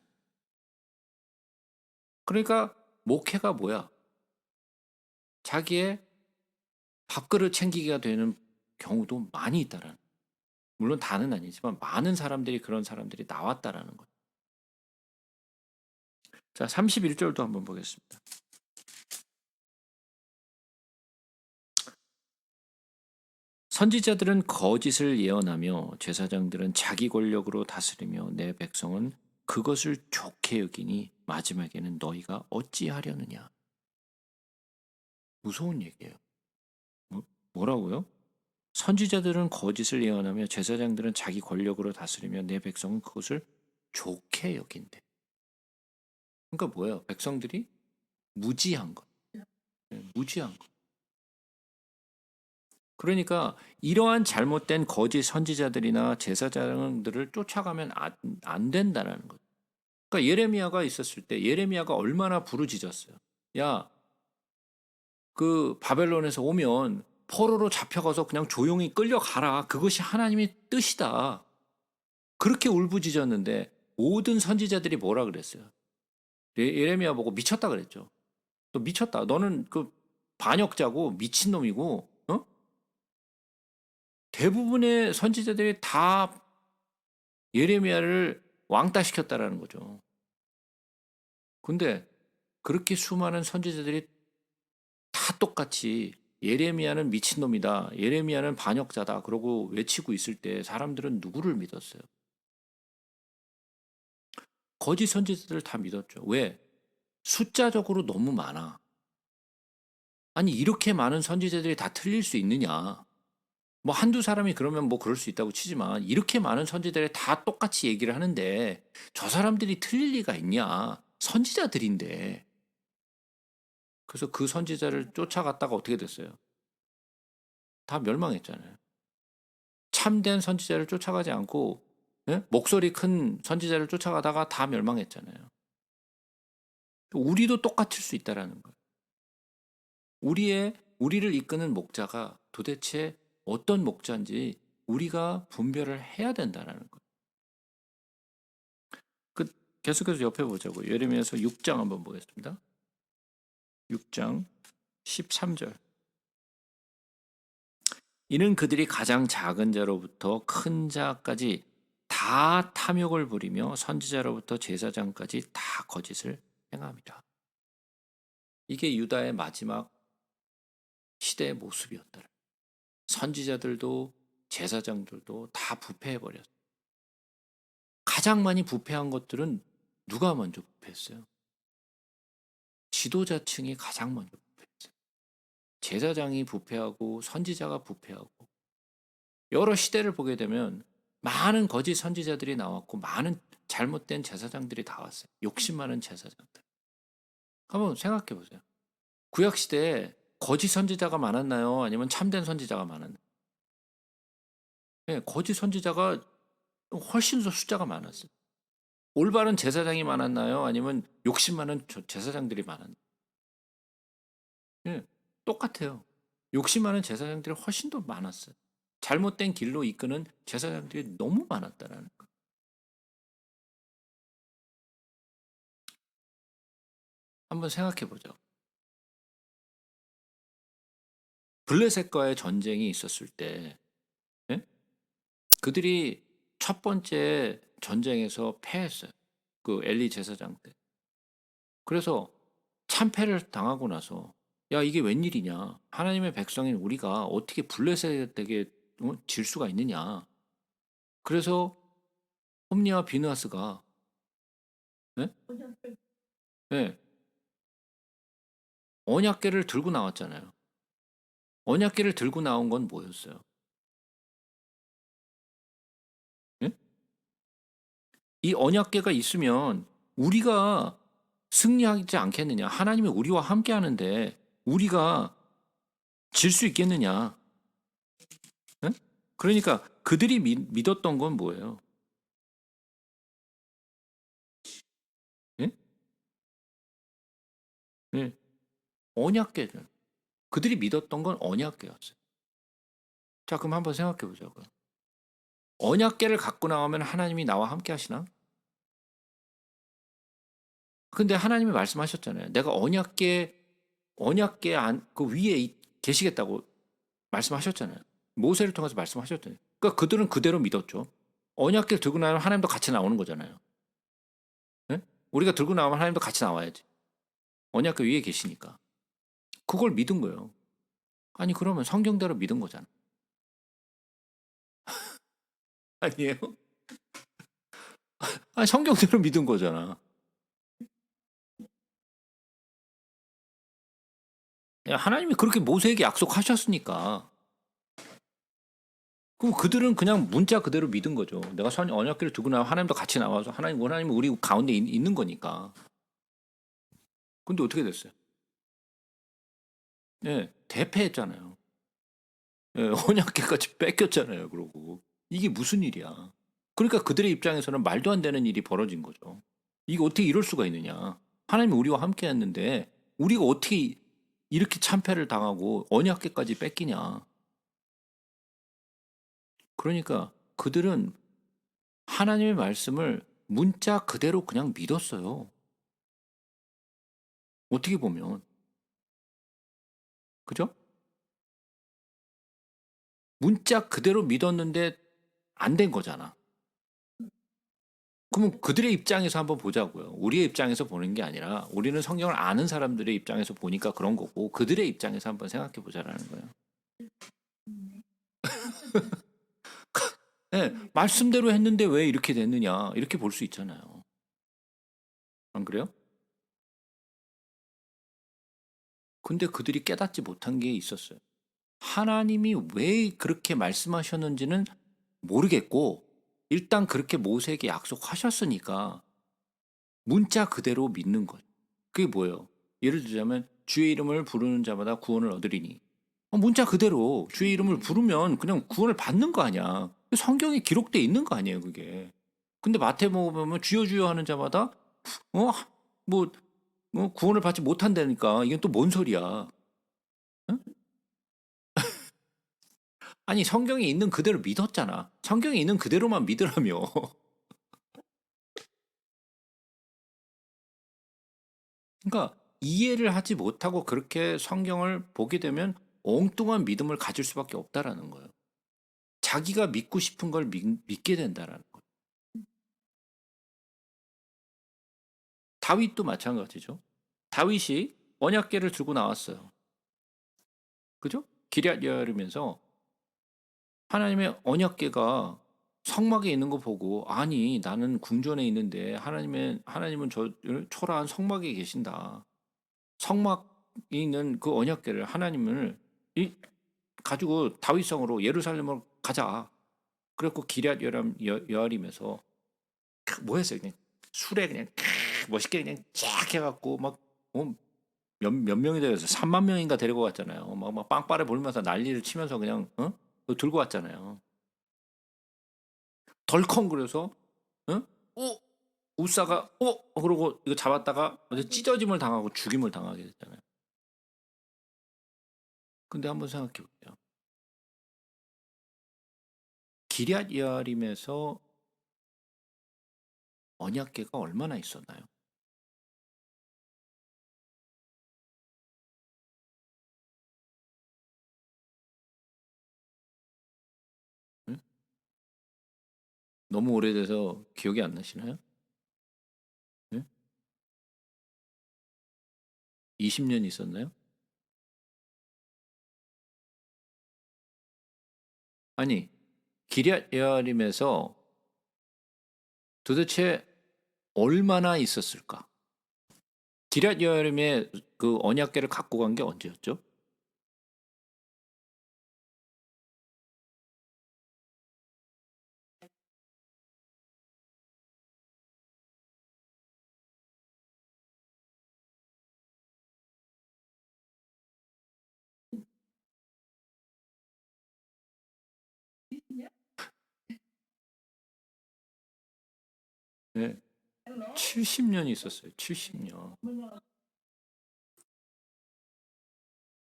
그러니까 목회가 뭐야? 자기의 밥그릇 챙기기가 되는 경우도 많이 있다라는. 물론 다는 아니지만 많은 사람들이 그런 사람들이 나왔다라는 거예요. 자, 31절도 한번 보겠습니다. 선지자들은 거짓을 예언하며 제사장들은 자기 권력으로 다스리며 내 백성은 그것을 좋게 여기니 마지막에는 너희가 어찌하려느냐. 무서운 얘기예요. 뭐라고요? 선지자들은 거짓을 예언하며 제사장들은 자기 권력으로 다스리며 내 백성은 그것을 좋게 여긴대. 그러니까 뭐예요? 백성들이 무지한 것. 무지한 것. 그러니까 이러한 잘못된 거짓 선지자들이나 제사장들을 쫓아가면 안 된다는 거예요. 그러니까 예레미야가 있었을 때 예레미야가 얼마나 부르짖었어요. 야, 그 바벨론에서 오면 포로로 잡혀가서 그냥 조용히 끌려가라. 그것이 하나님의 뜻이다. 그렇게 울부짖었는데 모든 선지자들이 뭐라 그랬어요? 예레미야 보고 미쳤다 그랬죠. 너 미쳤다. 너는 그 반역자고 미친놈이고, 어? 대부분의 선지자들이 다 예레미야를 왕따시켰다라는 거죠. 근데 그렇게 수많은 선지자들이 다 똑같이 예레미야는 미친놈이다. 예레미야는 반역자다. 그러고 외치고 있을 때 사람들은 누구를 믿었어요? 거짓 선지자들을 다 믿었죠. 왜? 숫자적으로 너무 많아. 아니 이렇게 많은 선지자들이 다 틀릴 수 있느냐. 뭐 한두 사람이 그러면 뭐 그럴 수 있다고 치지만 이렇게 많은 선지자들이 다 똑같이 얘기를 하는데 저 사람들이 틀릴 리가 있냐. 선지자들인데. 그래서 그 선지자를 쫓아갔다가 어떻게 됐어요? 다 멸망했잖아요. 참된 선지자를 쫓아가지 않고 목소리 큰 선지자를 쫓아가다가 다 멸망했잖아요. 우리도 똑같을 수 있다라는 거예요. 우리를 이끄는 목자가 도대체 어떤 목자인지 우리가 분별을 해야 된다라는 거예요. 계속해서 옆에 보자고. 예레미야서 6장 한번 보겠습니다. 6장 13절. 이는 그들이 가장 작은 자로부터 큰 자까지 다 탐욕을 부리며 선지자로부터 제사장까지 다 거짓을 행함이라. 이게 유다의 마지막 시대의 모습이었다. 선지자들도 제사장들도 다 부패해버렸어요. 가장 많이 부패한 것들은 누가 먼저 부패했어요? 지도자층이 가장 먼저 부패했어요. 제사장이 부패하고 선지자가 부패하고 여러 시대를 보게 되면 많은 거짓 선지자들이 나왔고 많은 잘못된 제사장들이 나왔어요. 욕심 많은 제사장들. 한번 생각해 보세요. 구약 시대에 거짓 선지자가 많았나요? 아니면 참된 선지자가 많았나요? 네, 거짓 선지자가 훨씬 더 숫자가 많았어요. 올바른 제사장이 많았나요? 아니면 욕심 많은 제사장들이 많았나요? 예, 똑같아요. 욕심 많은 제사장들이 훨씬 더 많았어요. 잘못된 길로 이끄는 제사장들이 너무 많았다라는 거. 한번 생각해 보죠. 블레셋과의 전쟁이 있었을 때, 예? 그들이 첫 번째 전쟁에서 패했어요. 그 엘리 제사장 때. 그래서 참패를 당하고 나서 야 이게 웬일이냐? 하나님의 백성인 우리가 어떻게 블레셋에게 질 수가 있느냐? 그래서 홈리와 비느하스가 예? 예, 언약궤를 들고 나왔잖아요. 언약궤를 들고 나온 건 뭐였어요? 예? 이 언약궤가 있으면 우리가 승리하지 않겠느냐? 하나님이 우리와 함께 하는데 우리가 질 수 있겠느냐? 예? 그러니까 그들이 믿었던 건 뭐예요? 예? 예. 언약궤를. 그들이 믿었던 건 언약궤였어요. 자, 그럼 한번 생각해 보자고요. 언약궤를 갖고 나오면 하나님이 나와 함께 하시나? 근데 하나님이 말씀하셨잖아요. 내가 언약궤 그 위에 계시겠다고 말씀하셨잖아요. 모세를 통해서 말씀하셨잖아요. 그러니까 그들은 그대로 믿었죠. 언약궤를 들고 나면 하나님도 같이 나오는 거잖아요. 네? 우리가 들고 나오면 하나님도 같이 나와야지. 언약궤 위에 계시니까. 그걸 믿은 거예요. 아니 그러면 성경대로 믿은 거잖아. 아니에요? 아니 성경대로 믿은 거잖아. 하나님이 그렇게 모세에게 약속하셨으니까. 그럼 그들은 그냥 문자 그대로 믿은 거죠. 내가 언약궤를 두고 나면 하나님도 같이 나와서 하나님은 우리 가운데 있는 거니까. 근데 어떻게 됐어요? 예, 대패했잖아요. 예, 언약궤까지 뺏겼잖아요. 그러고 이게 무슨 일이야? 그러니까 그들의 입장에서는 말도 안 되는 일이 벌어진 거죠. 이게 어떻게 이럴 수가 있느냐? 하나님이 우리와 함께했는데 우리가 어떻게 이렇게 참패를 당하고 언약궤까지 뺏기냐? 그러니까 그들은 하나님의 말씀을 문자 그대로 그냥 믿었어요. 어떻게 보면. 그죠? 문자 그대로 믿었는데 안 된 거잖아. 그러면 그들의 입장에서 한번 보자고요. 우리의 입장에서 보는 게 아니라 우리는 성경을 아는 사람들의 입장에서 보니까 그런 거고 그들의 입장에서 한번 생각해 보자라는 거예요. 네, 말씀대로 했는데 왜 이렇게 됐느냐 이렇게 볼 수 있잖아요. 안 그래요? 근데 그들이 깨닫지 못한 게 있었어요. 하나님이 왜 그렇게 말씀하셨는지는 모르겠고 일단 그렇게 모세에게 약속하셨으니까 문자 그대로 믿는 거예요. 그게 뭐예요? 예를 들자면 주의 이름을 부르는 자마다 구원을 얻으리니 문자 그대로 주의 이름을 부르면 그냥 구원을 받는 거 아니야. 성경에 기록돼 있는 거 아니에요, 그게. 근데 마태복음 보면 주여 주여 하는 자마다 어, 뭐, 구원을 받지 못한다니까 이건 또 뭔 소리야? 응? 아니 성경에 있는 그대로 믿었잖아. 성경에 있는 그대로만 믿으라며. 그러니까 이해를 하지 못하고 그렇게 성경을 보게 되면 엉뚱한 믿음을 가질 수밖에 없다라는 거예요. 자기가 믿고 싶은 걸 믿게 된다라는 거예요. 다윗도 마찬가지죠. 다윗이 언약궤를 들고 나왔어요. 그죠? 기럇 여아림에서 하나님의 언약궤가 성막에 있는 거 보고 아니 나는 궁전에 있는데 하나님은 저 초라한 성막에 계신다. 성막에 있는 그 언약궤를 하나님을 가지고 다윗성으로 예루살렘으로 가자. 그래갖고 기럇 여아림에서 뭐 했어요? 그냥 술에 그냥 멋있게 그냥 쫙 해갖고 막 몇 명이 되어서 3만 명인가 데리고 갔잖아요. 막 빵빠레 불면서 난리를 치면서 그냥 그거 들고 왔잖아요. 덜컹 그래서 어? 우사가 그러고 이거 잡았다가 찢어짐을 당하고 죽임을 당하게 됐잖아요. 근데 한번 생각해 볼게요. 기럇 여아림에서 언약궤가 얼마나 있었나요? 응? 너무 오래돼서 기억이 안 나시나요? 응? 20년 있었나요? 아니, 기럇 여아림에서 도대체 얼마나 있었을까? 기럇 여아림에 그 언약궤를 갖고 간 게 언제였죠? 네, 70년이 있었어요. 70년.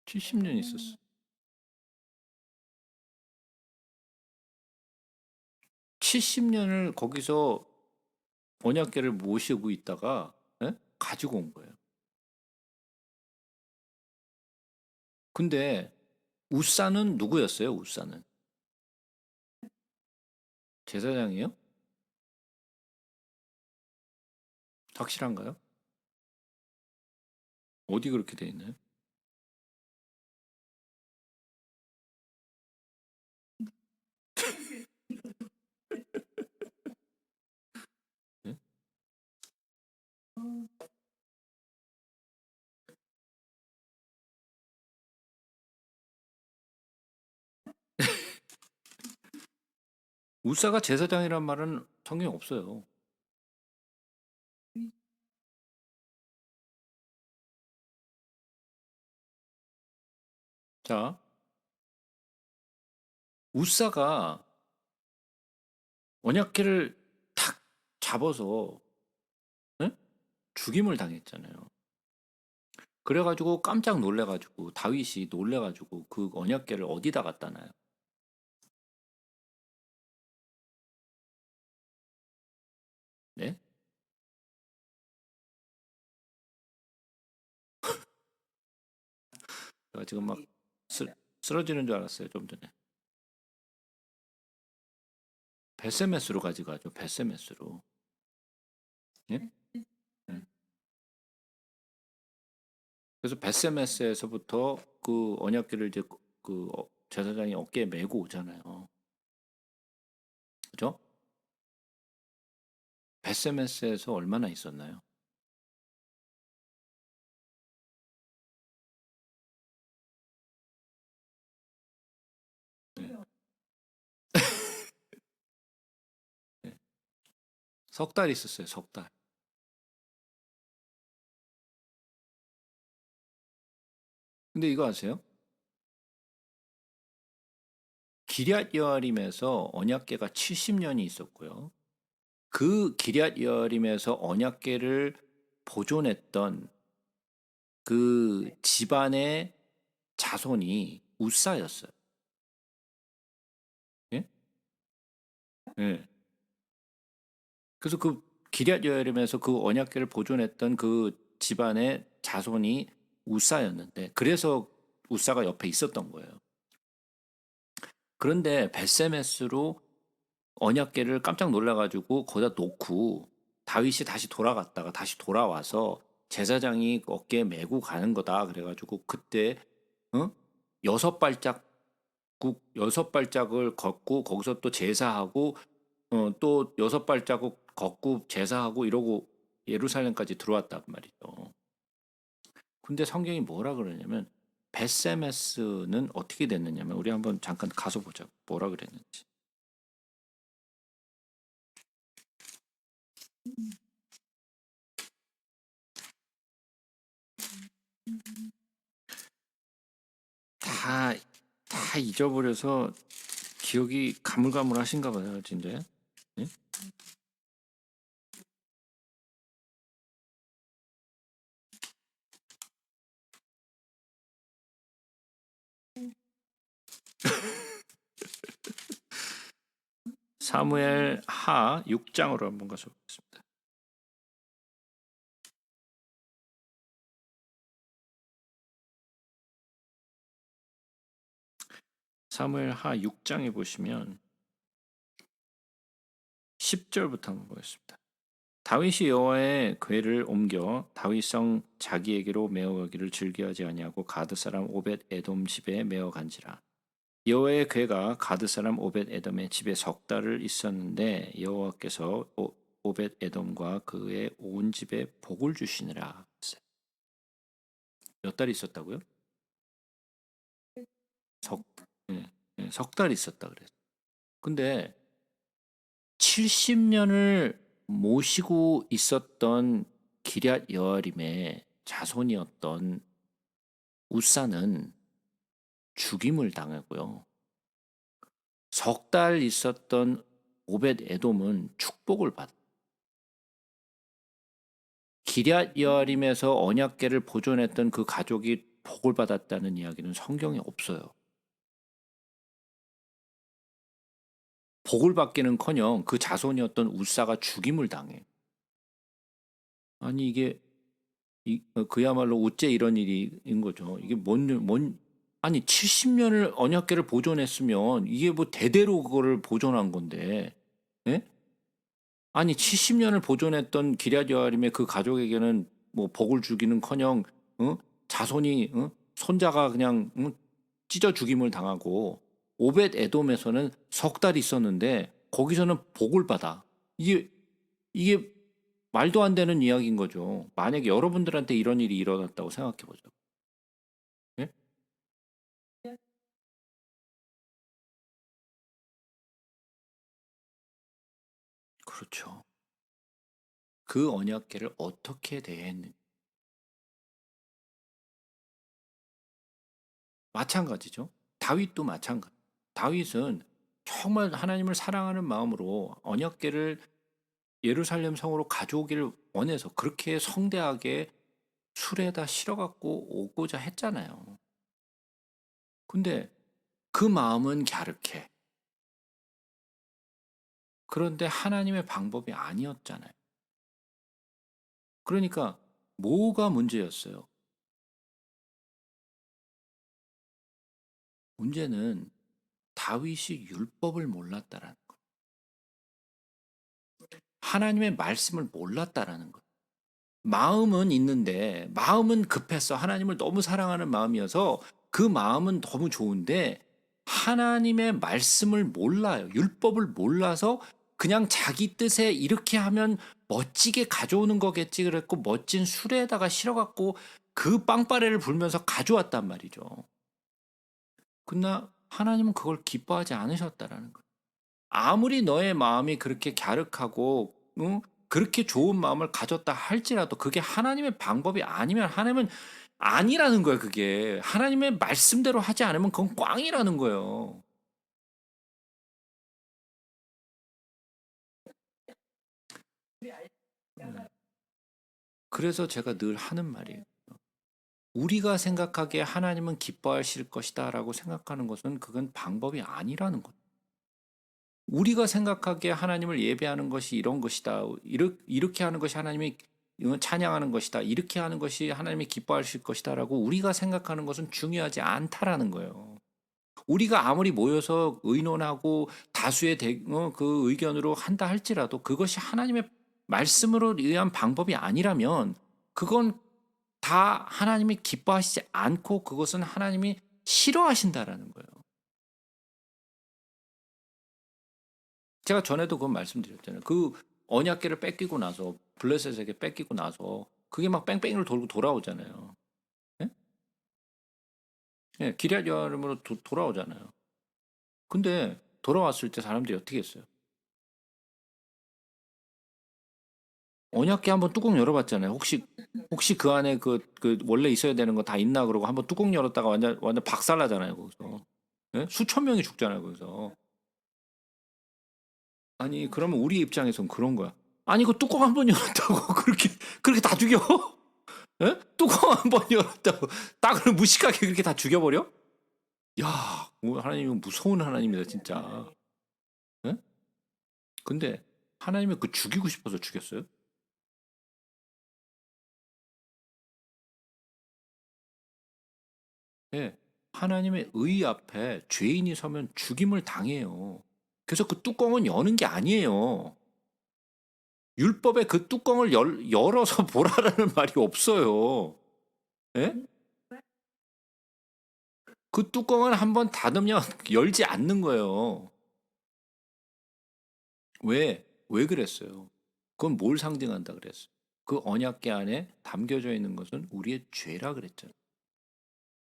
70년 있었어요. 70년을 거기서 언약궤를 모시고 있다가 가지고 온 거예요. 근데 우사는 누구였어요? 우사는 제사장이에요? 확실한가요? 어디 그렇게 돼 있나요? 네? 우사가 제사장이란 말은 성경에 없어요. 자, 우사가 언약궤를 탁 잡아서 죽임을 당했잖아요. 그래가지고 깜짝 놀래가지고 다윗이 놀래가지고 그 언약궤를 어디다 갖다 놔요? 네? 제가 지금 막 쓰러지는 줄 알았어요, 좀 전에. 베세메스로 가져가죠, 베세메스로. 예? 예. 그래서 베세메스에서부터 그 언약궤를 이제 제사장이 어깨에 메고 오잖아요. 그죠? 베세메스에서 얼마나 있었나요? 네. 네. 석 달 있었어요, 석 달. 근데 이거 아세요? 기럇 여아림에서 언약궤가 70년이 있었고요. 그 기럇 여아림에서 언약궤를 보존했던 그 집안의 자손이 우사였어요. 예? 예. 그래서 그 기럇 여아림에서 그 언약궤를 보존했던 그 집안의 자손이 우사였는데 그래서 우사가 옆에 있었던 거예요. 그런데 벳세메스로 언약궤를 깜짝 놀라가지고 거기다 놓고 다윗이 다시 돌아갔다가 다시 돌아와서 제사장이 어깨에 메고 가는 거다 그래가지고 그때 어? 여섯 발짝 여섯 발짝을 걷고 거기서 또 제사하고 또 여섯 발자국 걷고 제사하고 이러고 예루살렘까지 들어왔단 말이죠. 근데 성경이 뭐라 그러냐면 벳세메스는 어떻게 됐느냐면 우리 한번 잠깐 가서 보자. 뭐라 그랬는지. 다, 다 잊어버려서 기억이 가물가물하신가 봐요, 진짜. 예? 사무엘 하 6장으로 한번 가서 보겠습니다. 사무엘 하 6장에 보시면 10절부터 한번 보겠습니다. 다윗이 여호와의 궤를 옮겨 다윗성 자기에게로 메어가기를 즐겨하지 아니하고 가드 사람 오벳 에돔 집에 메어 간지라. 여호와의 궤가 가드 사람 오벳 에돔의 집에 석 달을 있었는데 여호와께서 오벳 에돔과 그의 온 집에 복을 주시니라. 몇 달 있었다고요? 석 달 있었다 그랬어요. 근데 70년을 모시고 있었던 기럇 여아림의 자손이었던 우사는 죽임을 당하고요. 석 달 있었던 오벳 에돔은 축복을 받았어요. 기럇 여아림에서 언약궤를 보존했던 그 가족이 복을 받았다는 이야기는 성경에 없어요. 복을 받기는커녕 그 자손이었던 우사가 죽임을 당해. 아니 이게 그야말로 어째 이런 일인 거죠. 이게 아니 70년을 언약궤를 보존했으면 이게 뭐 대대로 그거를 보존한 건데, 예? 아니 70년을 보존했던 기럇 여아림의 그 가족에게는 뭐 복을 주기는커녕 자손이 손자가 그냥 찢어 죽임을 당하고 오벳 에돔에서는 석 달 있었는데 거기서는 복을 받아. 이게 말도 안 되는 이야기인 거죠. 만약에 여러분들한테 이런 일이 일어났다고 생각해 보죠. 예? 그렇죠. 그 언약궤를 어떻게 대했는지. 마찬가지죠. 다윗도 마찬가지. 다윗은 정말 하나님을 사랑하는 마음으로 언약궤를 예루살렘 성으로 가져오기를 원해서 그렇게 성대하게 술에다 실어갖고 오고자 했잖아요. 근데 그 마음은 갸륵해. 그런데 하나님의 방법이 아니었잖아요. 그러니까 뭐가 문제였어요? 문제는 다윗이 율법을 몰랐다라는 거. 하나님의 말씀을 몰랐다라는 거. 마음은 있는데 마음은 급했어. 하나님을 너무 사랑하는 마음이어서 그 마음은 너무 좋은데 하나님의 말씀을 몰라요. 율법을 몰라서 그냥 자기 뜻에 이렇게 하면 멋지게 가져오는 거겠지 그랬고 멋진 수레에다가 실어갖고 그 빵빠레를 불면서 가져왔단 말이죠. 그러나 하나님은 그걸 기뻐하지 않으셨다라는 거예요. 아무리 너의 마음이 그렇게 갸륵하고 그렇게 좋은 마음을 가졌다 할지라도 그게 하나님의 방법이 아니면 하나님은 아니라는 거예요. 그게 하나님의 말씀대로 하지 않으면 그건 꽝이라는 거예요. 그래서 제가 늘 하는 말이에요. 우리가 생각하기에 하나님은 기뻐하실 것이다 라고 생각하는 것은 그건 방법이 아니라는 거예요. 우리가 생각하기에 하나님을 예배하는 것이 이런 것이다. 이렇게 하는 것이 하나님이 찬양하는 것이다. 이렇게 하는 것이 하나님이 기뻐하실 것이다 라고 우리가 생각하는 것은 중요하지 않다라는 거예요. 우리가 아무리 모여서 의논하고 다수의 그 의견으로 한다 할지라도 그것이 하나님의 말씀으로 의한 방법이 아니라면 그건 다 하나님이 기뻐하시지 않고 그것은 하나님이 싫어하신다라는 거예요. 제가 전에도 그건 말씀드렸잖아요. 그 언약궤를 뺏기고 나서 블레셋에게 뺏기고 나서 그게 막 뺑뺑이를 돌고 돌아오잖아요. 예? 예, 기럇 여아림으로 돌아오잖아요. 근데 돌아왔을 때 사람들이 어떻게 했어요? 언약궤 한번 뚜껑 열어봤잖아요. 혹시 그 안에 그 원래 있어야 되는 거 다 있나 그러고 한번 뚜껑 열었다가 완전 박살나잖아요. 거기서 예? 수천 명이 죽잖아요. 거기서. 아니 그러면 우리 입장에선 그런 거야. 아니 그 뚜껑 한번 열었다고 그렇게 다 죽여? 예? 뚜껑 한번 열었다고 딱을 무식하게 그렇게 다 죽여버려? 야, 하나님은 무서운 하나님이다 진짜. 예? 근데 하나님이 그 죽이고 싶어서 죽였어요? 예. 하나님의 의 앞에 죄인이 서면 죽임을 당해요. 그래서 그 뚜껑은 여는 게 아니에요. 율법에 그 뚜껑을 열어서 보라라는 말이 없어요. 예? 그 뚜껑을 한번 닫으면 열지 않는 거예요. 왜? 왜 그랬어요? 그건 뭘 상징한다 그랬어요? 그 언약궤 안에 담겨져 있는 것은 우리의 죄라 그랬잖아요.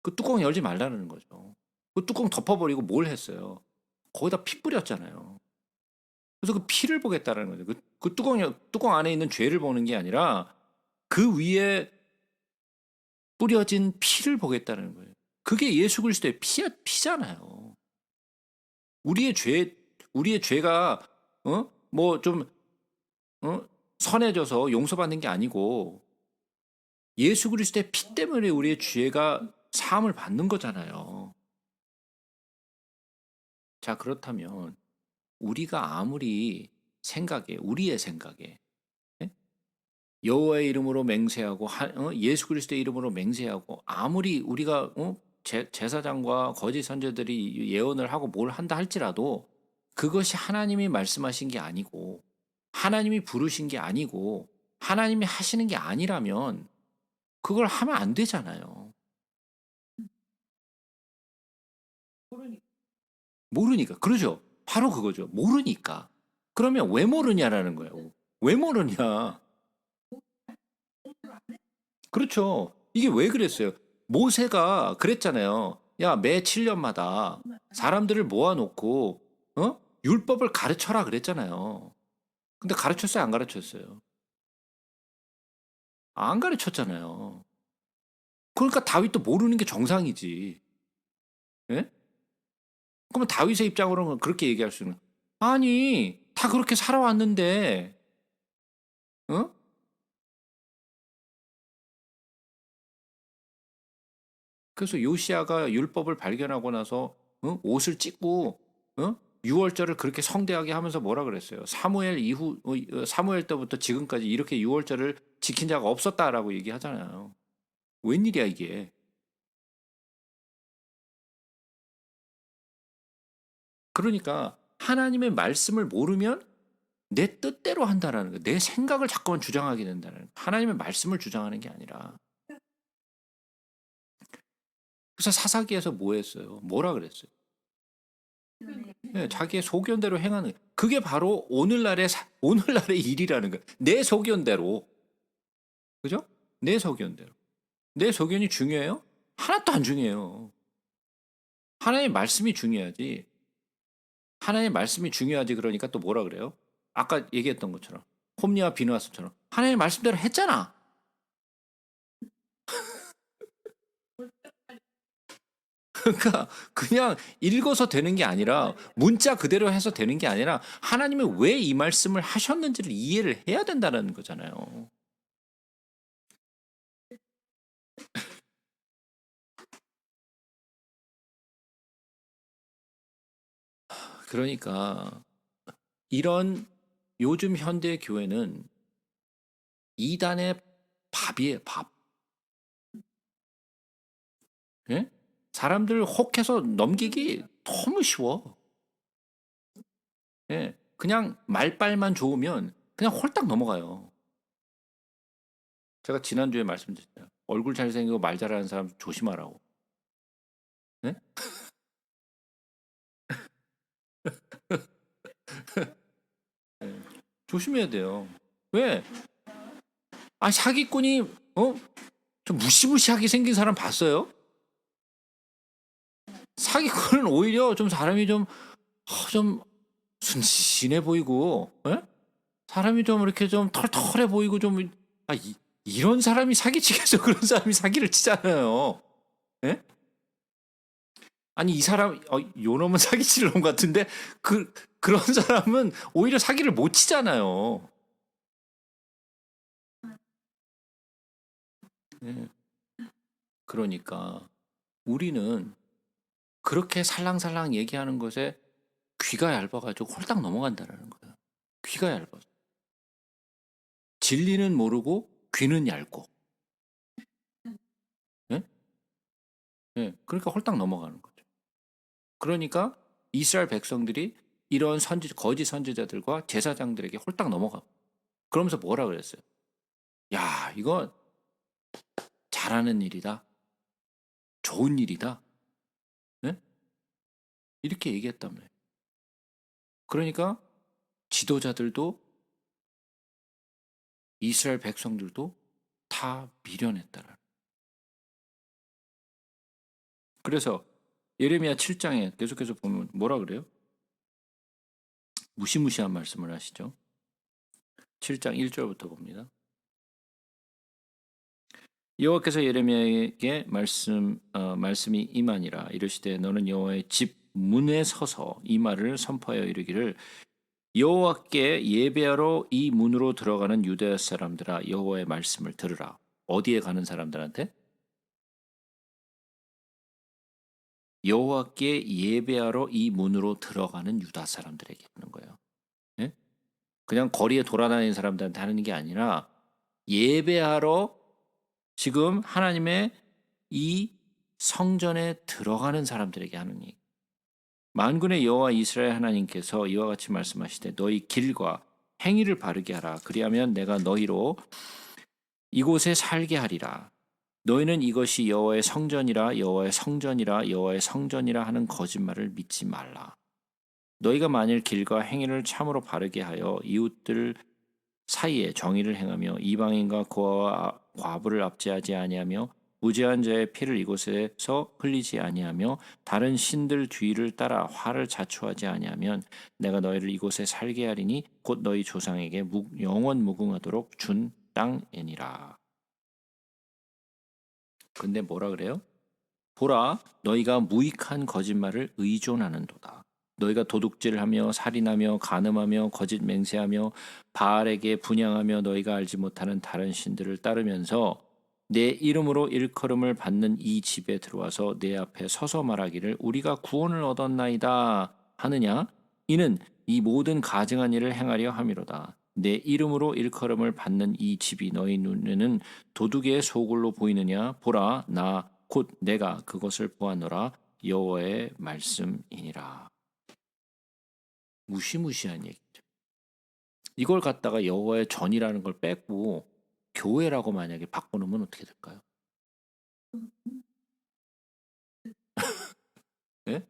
그 뚜껑 열지 말라는 거죠. 그 뚜껑 덮어버리고 뭘 했어요? 거기다 피 뿌렸잖아요. 그래서 그 피를 보겠다라는 거죠. 그 뚜껑 안에 있는 죄를 보는 게 아니라 그 위에 뿌려진 피를 보겠다는 거예요. 그게 예수 그리스도의 피잖아요. 우리의 죄, 우리의 죄가 뭐 좀 선해져서 용서받는 게 아니고 예수 그리스도의 피 때문에 우리의 죄가 사함을 받는 거잖아요. 자, 그렇다면 우리가 아무리 우리의 생각에 예? 여호와의 이름으로 맹세하고 예수 그리스도의 이름으로 맹세하고 아무리 우리가 제사장과 거짓 선제들이 예언을 하고 뭘 한다 할지라도 그것이 하나님이 말씀하신 게 아니고 하나님이 부르신 게 아니고 하나님이 하시는 게 아니라면 그걸 하면 안 되잖아요. 모르니까. 그러죠. 바로 그거죠. 모르니까. 그러면 왜 모르냐라는 거예요. 왜 모르냐. 그렇죠. 이게 왜 그랬어요? 모세가 그랬잖아요. 야, 매 7년마다 사람들을 모아놓고, 율법을 가르쳐라 그랬잖아요. 근데 가르쳤어요? 안 가르쳤어요? 안 가르쳤잖아요. 그러니까 다윗도 모르는 게 정상이지. 예? 그러면 다윗의 입장으로는 그렇게 얘기할 수는, 아니, 다 그렇게 살아왔는데, 어? 그래서 요시아가 율법을 발견하고 나서 옷을 찢고 6월절을 그렇게 성대하게 하면서 뭐라 그랬어요? 사무엘 때부터 지금까지 이렇게 6월절을 지킨 자가 없었다라고 얘기하잖아요. 웬일이야 이게? 그러니까 하나님의 말씀을 모르면 내 뜻대로 한다라는 거예요. 내 생각을 자꾸만 주장하게 된다는 거예요. 하나님의 말씀을 주장하는 게 아니라. 그래서 사사기에서 뭐 했어요? 뭐라 그랬어요? 예, 자기의 소견대로 행하는 그게 바로 오늘날의 일이라는 거예요. 내 소견대로. 그죠? 내 소견대로. 내 소견이 중요해요? 하나도 안 중요해요. 하나님의 말씀이 중요하지. 하나님의 말씀이 중요하지 그러니까 또 뭐라 그래요? 아까 얘기했던 것처럼 홈리와 비누아스처럼 하나님의 말씀대로 했잖아. 그러니까 그냥 읽어서 되는 게 아니라 문자 그대로 해서 되는 게 아니라 하나님이 왜 이 말씀을 하셨는지를 이해를 해야 된다는 거잖아요. 그러니까 이런 요즘 현대 교회는 이단의 밥이에요, 밥. 예? 사람들 혹해서 넘기기 너무 쉬워. 예. 그냥 말빨만 좋으면 그냥 홀딱 넘어가요. 제가 지난주에 말씀드렸잖아요. 얼굴 잘생기고 말 잘하는 사람 조심하라고. 예? 조심해야 돼요. 왜? 아, 사기꾼이 좀 무시무시하게 생긴 사람 봤어요? 사기꾼은 오히려 좀 사람이 좀 순진해 보이고, 예? 사람이 좀 이렇게 좀 털털해 보이고 이런 사람이 사기치겠어. 그런 사람이 사기를 치잖아요. 예? 아니 이 사람 요 놈은 사기칠 놈 같은데 그런 사람은 오히려 사기를 못 치잖아요. 예. 그러니까 우리는 그렇게 살랑살랑 얘기하는 것에 귀가 얇아가지고 홀딱 넘어간다라는 거예요. 귀가 얇아서. 진리는 모르고 귀는 얇고. 예? 예. 그러니까 홀딱 넘어가는 거죠. 그러니까 이스라엘 백성들이 이런 거짓 선지자들과 제사장들에게 홀딱 넘어가고. 그러면서 뭐라 그랬어요? 야, 이거 잘하는 일이다. 좋은 일이다. 예? 이렇게 얘기했단 말이에요. 그러니까 지도자들도 이스라엘 백성들도 다 미련했다라는. 그래서 예레미야 7장에 계속해서 보면 뭐라 그래요? 무시무시한 말씀을 하시죠. 7장 1절부터 봅니다. 여호와께서 예레미야에게 말씀이 임하니라. 이르시되 너는 여호와의 집 문에 서서 이 말을 선포하여 이르기를 여호와께 예배하러 이 문으로 들어가는 유다 사람들아 여호와의 말씀을 들으라. 어디에 가는 사람들한테? 여호와께 예배하러 이 문으로 들어가는 유다 사람들에게 하는 거예요. 예? 그냥 거리에 돌아다니는 사람들한테 하는 게 아니라 예배하러 지금 하나님의 이 성전에 들어가는 사람들에게 하는 얘기. 만군의 여호와 이스라엘 하나님께서 이와 같이 말씀하시되 너희 길과 행위를 바르게 하라. 그리하면 내가 너희로 이곳에 살게 하리라. 너희는 이것이 여호와의 성전이라 여호와의 성전이라 여호와의 성전이라 하는 거짓말을 믿지 말라. 너희가 만일 길과 행위를 참으로 바르게 하여 이웃들 사이에 정의를 행하며 이방인과 고아와 과부를 압제하지 아니하며 무죄한 자의 피를 이곳에서 흘리지 아니하며 다른 신들 뒤를 따라 화를 자초하지 아니하면 내가 너희를 이곳에 살게 하리니 곧 너희 조상에게 영원 무궁하도록 준 땅이니라. 근데 뭐라 그래요? 보라, 너희가 무익한 거짓말을 의존하는도다. 너희가 도둑질을 하며 살인하며 간음하며 거짓 맹세하며 바알에게 분향하며 너희가 알지 못하는 다른 신들을 따르면서 내 이름으로 일컬음을 받는 이 집에 들어와서 내 앞에 서서 말하기를 우리가 구원을 얻었나이다 하느냐? 이는 이 모든 가증한 일을 행하려 함이로다. 내 이름으로 일컬음을 받는 이 집이 너희 눈에는 도둑의 소굴로 보이느냐? 보라, 나 곧 내가 그것을 보았노라. 여호와의 말씀이니라. 무시무시한 얘기죠. 이걸 갖다가 여호와의 전이라는 걸 빼고 교회라고 만약에 바꿔놓으면 어떻게 될까요? 예?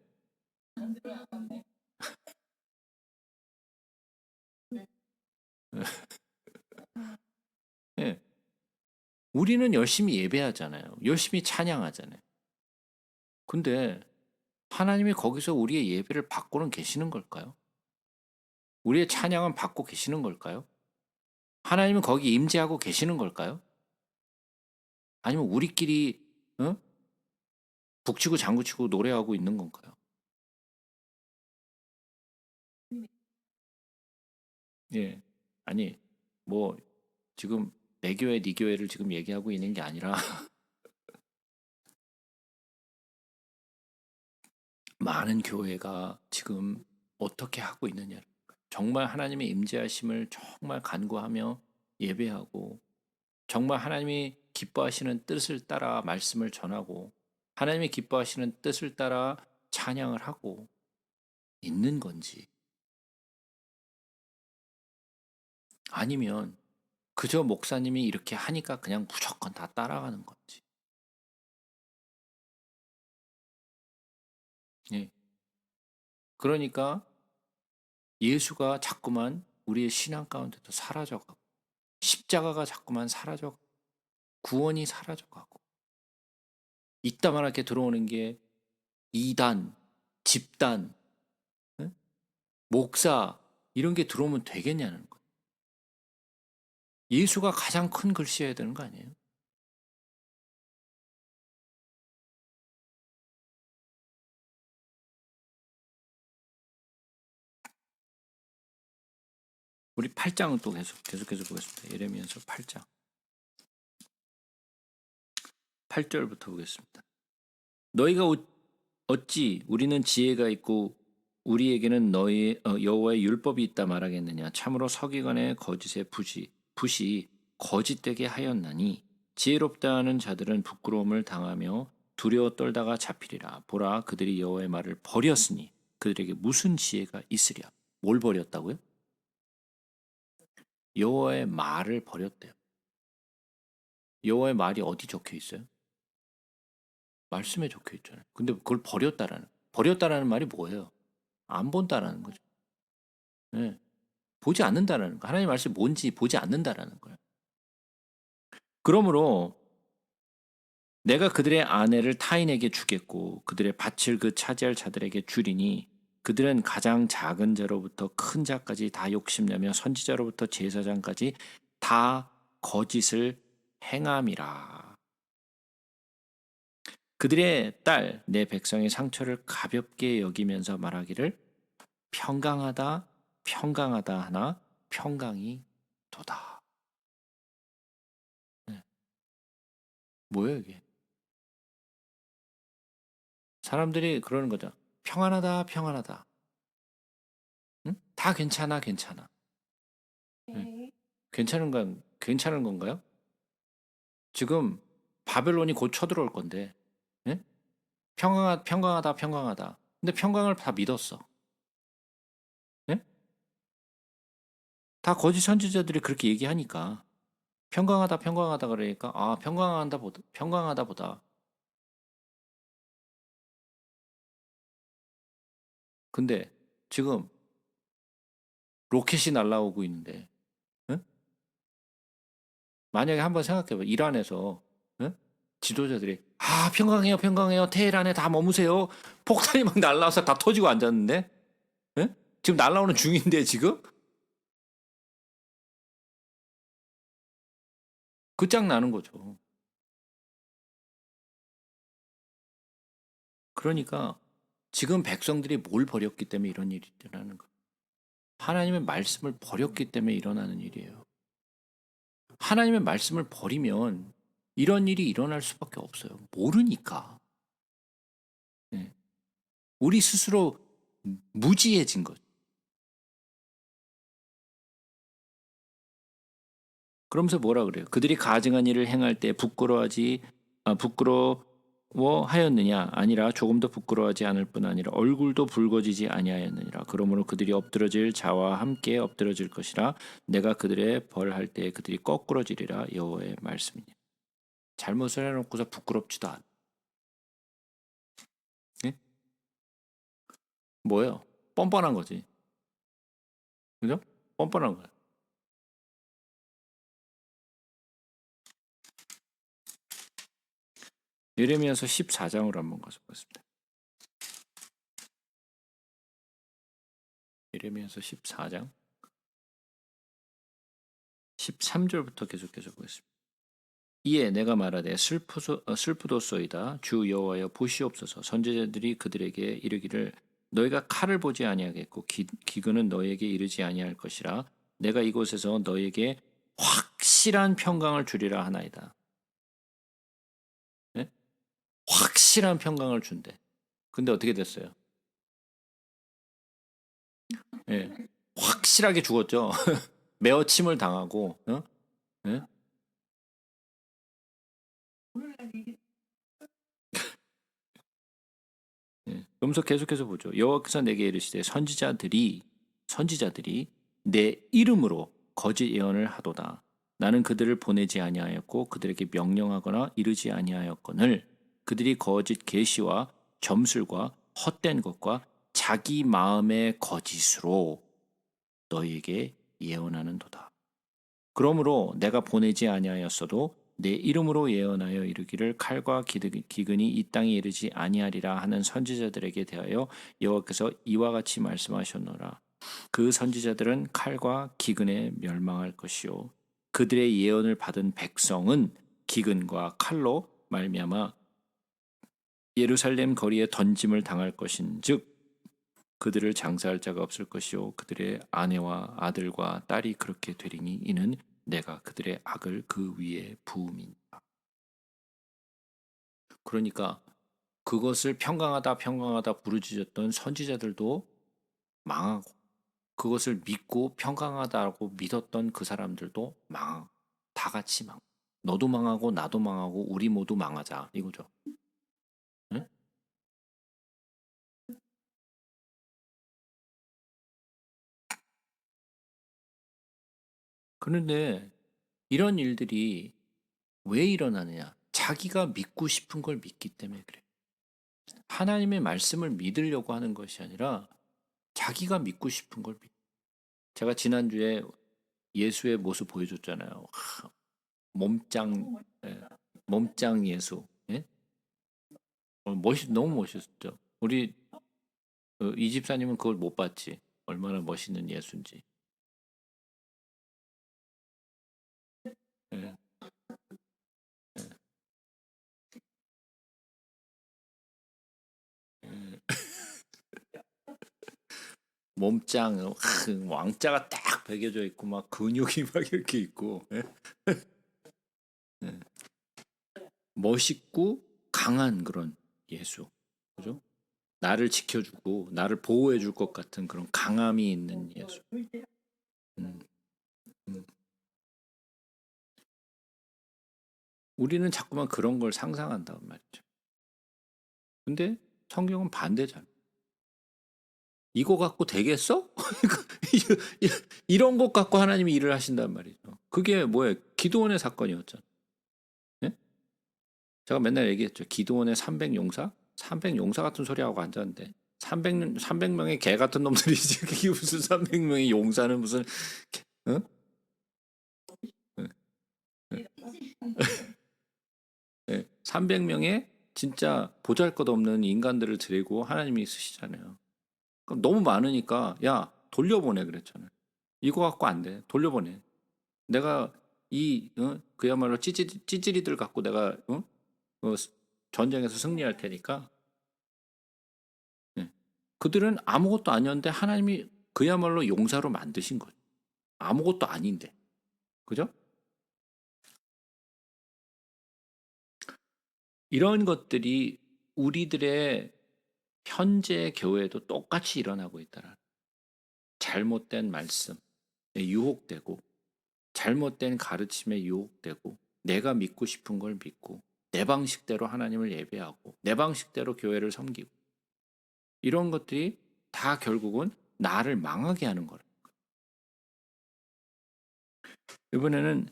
예. 우리는 열심히 예배하잖아요. 열심히 찬양하잖아요. 근데 하나님이 거기서 우리의 예배를 받고는 계시는 걸까요? 우리의 찬양은 받고 계시는 걸까요? 하나님은 거기 임재하고 계시는 걸까요? 아니면 우리끼리 어? 북치고 장구치고 노래하고 있는 건가요? 예. 아니, 뭐 지금 내 교회, 네 교회를 지금 얘기하고 있는 게 아니라 많은 교회가 지금 어떻게 하고 있느냐. 정말 하나님의 임재하심을 정말 간구하며 예배하고 정말 하나님이 기뻐하시는 뜻을 따라 말씀을 전하고 하나님이 기뻐하시는 뜻을 따라 찬양을 하고 있는 건지 아니면 그저 목사님이 이렇게 하니까 그냥 무조건 다 따라가는 건지. 예. 그러니까 예수가 자꾸만 우리의 신앙 가운데도 사라져가고 십자가가 자꾸만 사라져가고 구원이 사라져가고 이따만하게 들어오는 게 이단, 집단, 응? 목사 이런 게 들어오면 되겠냐는 거예요. 예수가 가장 큰 글씨여야 되는 거 아니에요? 우리 8장은 또 계속해서 보겠습니다. 예레미야서 8장 8절부터 보겠습니다. 너희가 어찌 우리는 지혜가 있고 우리에게는 여호와의 율법이 있다 말하겠느냐. 참으로 서기관의 거짓의 붓이 거짓되게 하였나니 지혜롭다 하는 자들은 부끄러움을 당하며 두려워 떨다가 잡히리라. 보라, 그들이 여호와의 말을 버렸으니 그들에게 무슨 지혜가 있으랴. 뭘 버렸다고요? 여호와의 말을 버렸대요. 여호와의 말이 어디 적혀 있어요? 말씀에 적혀 있잖아요. 근데 그걸 버렸다라는 말이 뭐예요? 안 본다라는 거죠. 예. 보지 않는다라는 거. 하나님 말씀이 뭔지 보지 않는다라는 거예요. 그러므로 내가 그들의 아내를 타인에게 주겠고 그들의 밭을 그 차지할 자들에게 주리니 그들은 가장 작은 자로부터 큰 자까지 다 욕심내며 선지자로부터 제사장까지 다 거짓을 행함이라. 그들의 딸 내 백성의 상처를 가볍게 여기면서 말하기를 평강하다 평강하다 하나 평강이 도다. 네. 뭐예요 이게? 사람들이 그러는 거죠. 평안하다 평안하다. 응? 다 괜찮아 괜찮아. 네. 괜찮은 건가요? 지금 바벨론이 곧 쳐들어올 건데, 예? 평강하다 평강하다. 근데 평강을 다 믿었어. 예? 다 거짓 선지자들이 그렇게 얘기하니까 평강하다 평강하다 그러니까 아 평강하다 보다. 근데 지금 로켓이 날아오고 있는데, 응? 만약에 한번 생각해봐. 이란에서, 응? 지도자들이 평강해요 평강해요 테헤란에 다 머무세요. 폭탄이 막 날라와서 다 터지고 앉았는데, 응? 지금 날라오는 중인데 지금 끝장나는 거죠. 그러니까 지금 백성들이 뭘 버렸기 때문에 이런 일이 일어나는 거예요. 하나님의 말씀을 버렸기 때문에 일어나는 일이에요. 하나님의 말씀을 버리면 이런 일이 일어날 수밖에 없어요. 모르니까. 네. 우리 스스로 무지해진 거죠. 그러면서 뭐라 그래요? 그들이 가증한 일을 행할 때 부끄러워하였느냐? 아니라 조금도 부끄러워하지 않을 뿐 아니라 얼굴도 붉어지지 아니하였느니라. 그러므로 그들이 엎드러질 자와 함께 엎드러질 것이라. 내가 그들의 벌할 때 그들이 거꾸러지리라. 여호와의 말씀이니. 잘못을 해놓고서 부끄럽지도 않아. 예? 뭐예요? 뻔뻔한 거지. 그죠? 뻔뻔한 거야. 예레미야서 14장으로 한번 가서 보겠습니다. 예레미야서 14장 13절부터 계속해서 보겠습니다. 이에 내가 말하되 슬프도소이다. 주 여호와여 보시옵소서. 선지자들이 그들에게 이르기를 너희가 칼을 보지 아니하겠고 기근은 너희에게 이르지 아니할 것이라. 내가 이곳에서 너희에게 확실한 평강을 주리라 하나이다. 네? 확실한 평강을 준대. 근데 어떻게 됐어요? 네. 확실하게 죽었죠. 매어 침을 당하고. 네? 그러면서 계속해서 보죠. 여호와께서 내게 이르시되 선지자들이 내 이름으로 거짓 예언을 하도다. 나는 그들을 보내지 아니하였고 그들에게 명령하거나 이르지 아니하였거늘 그들이 거짓 계시와 점술과 헛된 것과 자기 마음의 거짓으로 너희에게 예언하는도다. 그러므로 내가 보내지 아니하였어도 내 이름으로 예언하여 이르기를 칼과 기근이 이 땅에 이르지 아니하리라 하는 선지자들에게 대하여 여호와께서 이와 같이 말씀하셨노라. 그 선지자들은 칼과 기근에 멸망할 것이요 그들의 예언을 받은 백성은 기근과 칼로 말미암아 예루살렘 거리에 던짐을 당할 것인즉 그들을 장사할 자가 없을 것이요 그들의 아내와 아들과 딸이 그렇게 되리니 이는 내가 그들의 악을 그 위에 부음이니라. 그러니까 그것을 평강하다 평강하다 부르짖었던 선지자들도 망하고, 그것을 믿고 평강하다고 믿었던 그 사람들도 망하고, 다 같이 망. 너도 망하고 나도 망하고 우리 모두 망하자 이거죠. 응? 그런데 이런 일들이 왜 일어나느냐? 자기가 믿고 싶은 걸 믿기 때문에 그래. 하나님의 말씀을 믿으려고 하는 것이 아니라 자기가 믿고 싶은 걸 믿. 제가 지난주에 예수의 모습 보여줬잖아요. 몸짱, 예, 몸짱 예수. 예? 너무 멋있었죠. 우리 이 집사님은 그걸 못 봤지. 얼마나 멋있는 예수인지. 예, 예. 몸짱, 왕자가 딱 베겨져 있고 막 근육이 막 이렇게 있고, 예? 예. 멋있고 강한 그런 예수, 그죠? 나를 지켜주고 나를 보호해줄 것 같은 그런 강함이 있는 예수. 음, 음. 우리는 자꾸만 그런 걸 상상한단 말이죠. 근데 성경은 반대잖아. 이거 갖고 되겠어? 이런 것 갖고 하나님이 일을 하신단 말이죠. 그게 뭐예요? 기도원의 사건이었잖아. 예? 제가 맨날 얘기했죠. 기도원의 300용사? 300용사 같은 소리 하고 앉았는데 300명의 개 같은 놈들이지. 그게 무슨 300명의 용사는 무슨 어? 300명의 진짜 보잘것없는 인간들을 데리고 하나님이 쓰시잖아요. 그럼 너무 많으니까 야 돌려보내 그랬잖아요. 이거 갖고 안 돼. 돌려보내. 내가 그야말로 찌질이들 갖고 내가 전쟁에서 승리할 테니까. 예. 그들은 아무것도 아니었는데 하나님이 그야말로 용사로 만드신 거죠. 아무것도 아닌데. 그죠? 이런 것들이 우리들의 현재 교회에도 똑같이 일어나고 있다는, 잘못된 말씀에 유혹되고 잘못된 가르침에 유혹되고 내가 믿고 싶은 걸 믿고 내 방식대로 하나님을 예배하고 내 방식대로 교회를 섬기고 이런 것들이 다 결국은 나를 망하게 하는 거예요. 이번에는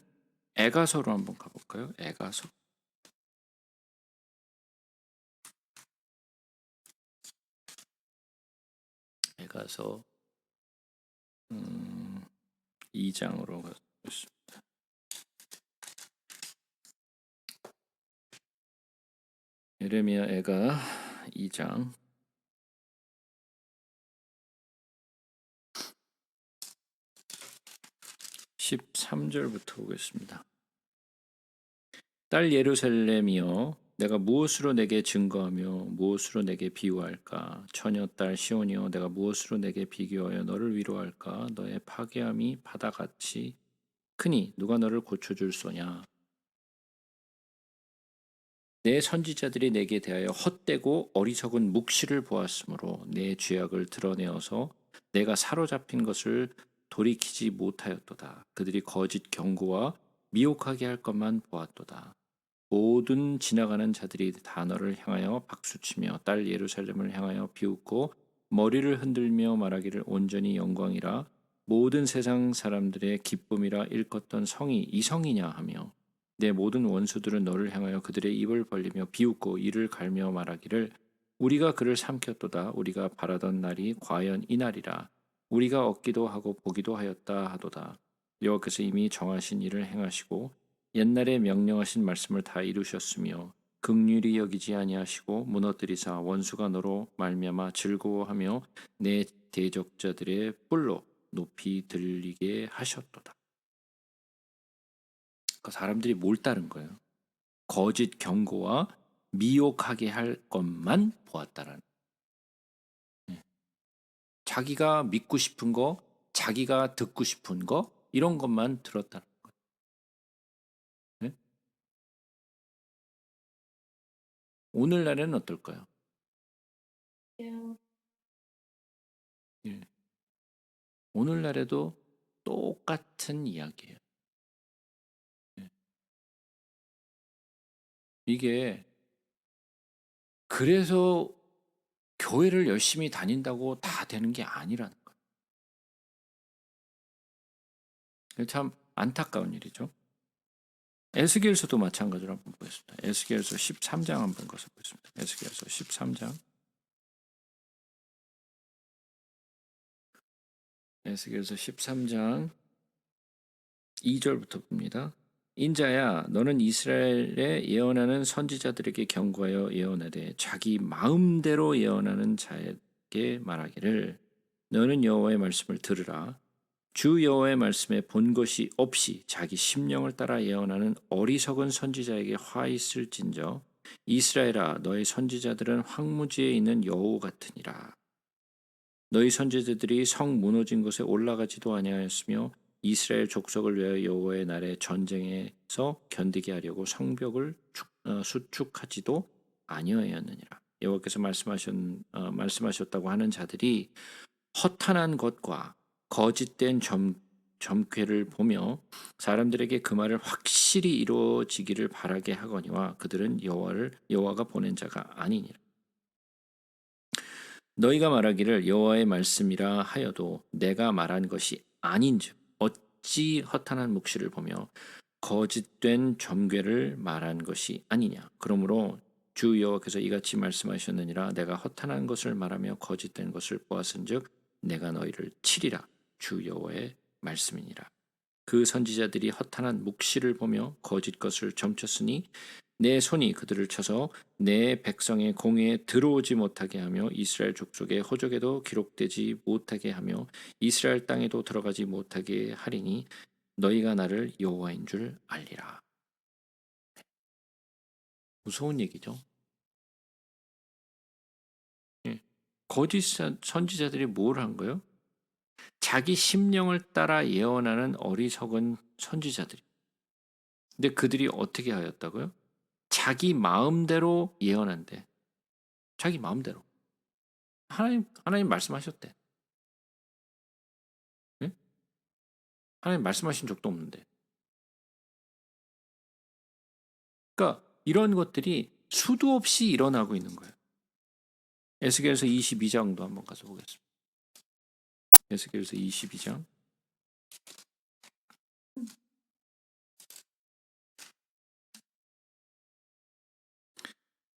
에가서로 한번 가볼까요? 에가서. 에가서 2장으로 가겠습니다. 예레미야 에가 2장 13절부터 보겠습니다. 딸 예루살렘이여, 내가 무엇으로 내게 증거하며 무엇으로 내게 비유할까? 처녀 딸 시온이여, 내가 무엇으로 내게 비교하여 너를 위로할까? 너의 파괴함이 바다같이 크니 누가 너를 고쳐줄 소냐? 내 선지자들이 내게 대하여 헛되고 어리석은 묵시를 보았으므로 내 죄악을 드러내어서 내가 사로잡힌 것을 돌이키지 못하였도다. 그들이 거짓 경고와 미혹하게 할 것만 보았도다. 모든 지나가는 자들이 다 너를 향하여 박수치며 딸 예루살렘을 향하여 비웃고 머리를 흔들며 말하기를 온전히 영광이라, 모든 세상 사람들의 기쁨이라 일컫던 성이 이 성이냐 하며, 내 모든 원수들은 너를 향하여 그들의 입을 벌리며 비웃고 이를 갈며 말하기를 우리가 그를 삼켰도다. 우리가 바라던 날이 과연 이 날이라. 우리가 얻기도 하고 보기도 하였다 하도다. 여호와께서 이미 정하신 일을 행하시고 옛날에 명령하신 말씀을 다 이루셨으며 긍휼히 여기지 아니하시고 무너뜨리사 원수가 너로 말미암아 즐거워하며 내 대적자들의 뿔로 높이 들리게 하셨도다. 그 사람들이 뭘 따른 거예요? 거짓 경고와 미혹하게 할 것만 보았다라는. 예. 자기가 믿고 싶은 거, 자기가 듣고 싶은 거 이런 것만 들었다는 거예요. 예? 오늘날에는 어떨까요? 예. 예. 오늘날에도 똑같은 이야기예요. 예. 이게 그래서 교회를 열심히 다닌다고 다 되는 게 아니라는 거예요. 참 안타까운 일이죠. 에스겔서도 마찬가지로 한번 보겠습니다. 에스겔서 13장 한번 가서 보겠습니다. 에스겔서 13장. 에스겔서 13장 2절부터 봅니다. 인자야, 너는 이스라엘에 예언하는 선지자들에게 경고하여 예언하되 자기 마음대로 예언하는 자에게 말하기를 너는 여호와의 말씀을 들으라. 주 여호와의 말씀에 본 것이 없이 자기 심령을 따라 예언하는 어리석은 선지자에게 화 있을진저 이스라엘아 너희 선지자들은 황무지에 있는 여우 같으니라. 너희 선지자들이 성 무너진 곳에 올라가지도 아니하였으며 이스라엘 족속을 위하여 여호와의 날에 전쟁에서 견디게 하려고 성벽을 수축하지도 아니하였느니라. 여호와께서 말씀하셨다고 하는 자들이 허탄한 것과 거짓된 점괘를 보며 사람들에게 그 말을 확실히 이루어지기를 바라게 하거니와 그들은 여호와가 보낸 자가 아니니라. 너희가 말하기를 여호와의 말씀이라 하여도 내가 말한 것이 아닌즉 어찌 허탄한 묵시를 보며 거짓된 점괘를 말한 것이 아니냐. 그러므로 주 여호와께서 이같이 말씀하셨느니라. 내가 허탄한 것을 말하며 거짓된 것을 보았은즉 내가 너희를 치리라. 주 여호와의 말씀이니라. 그 선지자들이 허탄한 묵시를 보며 거짓 것을 점쳤으니 내 손이 그들을 쳐서 내 백성의 공회에 들어오지 못하게 하며 이스라엘 족속의 호적에도 기록되지 못하게 하며 이스라엘 땅에도 들어가지 못하게 하리니 너희가 나를 여호와인 줄 알리라. 무서운 얘기죠. 예. 거짓 선지자들이 뭘 한 거예요? 자기 심령을 따라 예언하는 어리석은 선지자들이. 근데 그들이 어떻게 하였다고요? 자기 마음대로 예언한대. 자기 마음대로. 하나님 말씀하셨대. 예? 하나님 말씀하신 적도 없는데. 그러니까 이런 것들이 수도 없이 일어나고 있는 거예요. 에스겔서 22장도 한번 가서 보겠습니다. 에스겔서 22장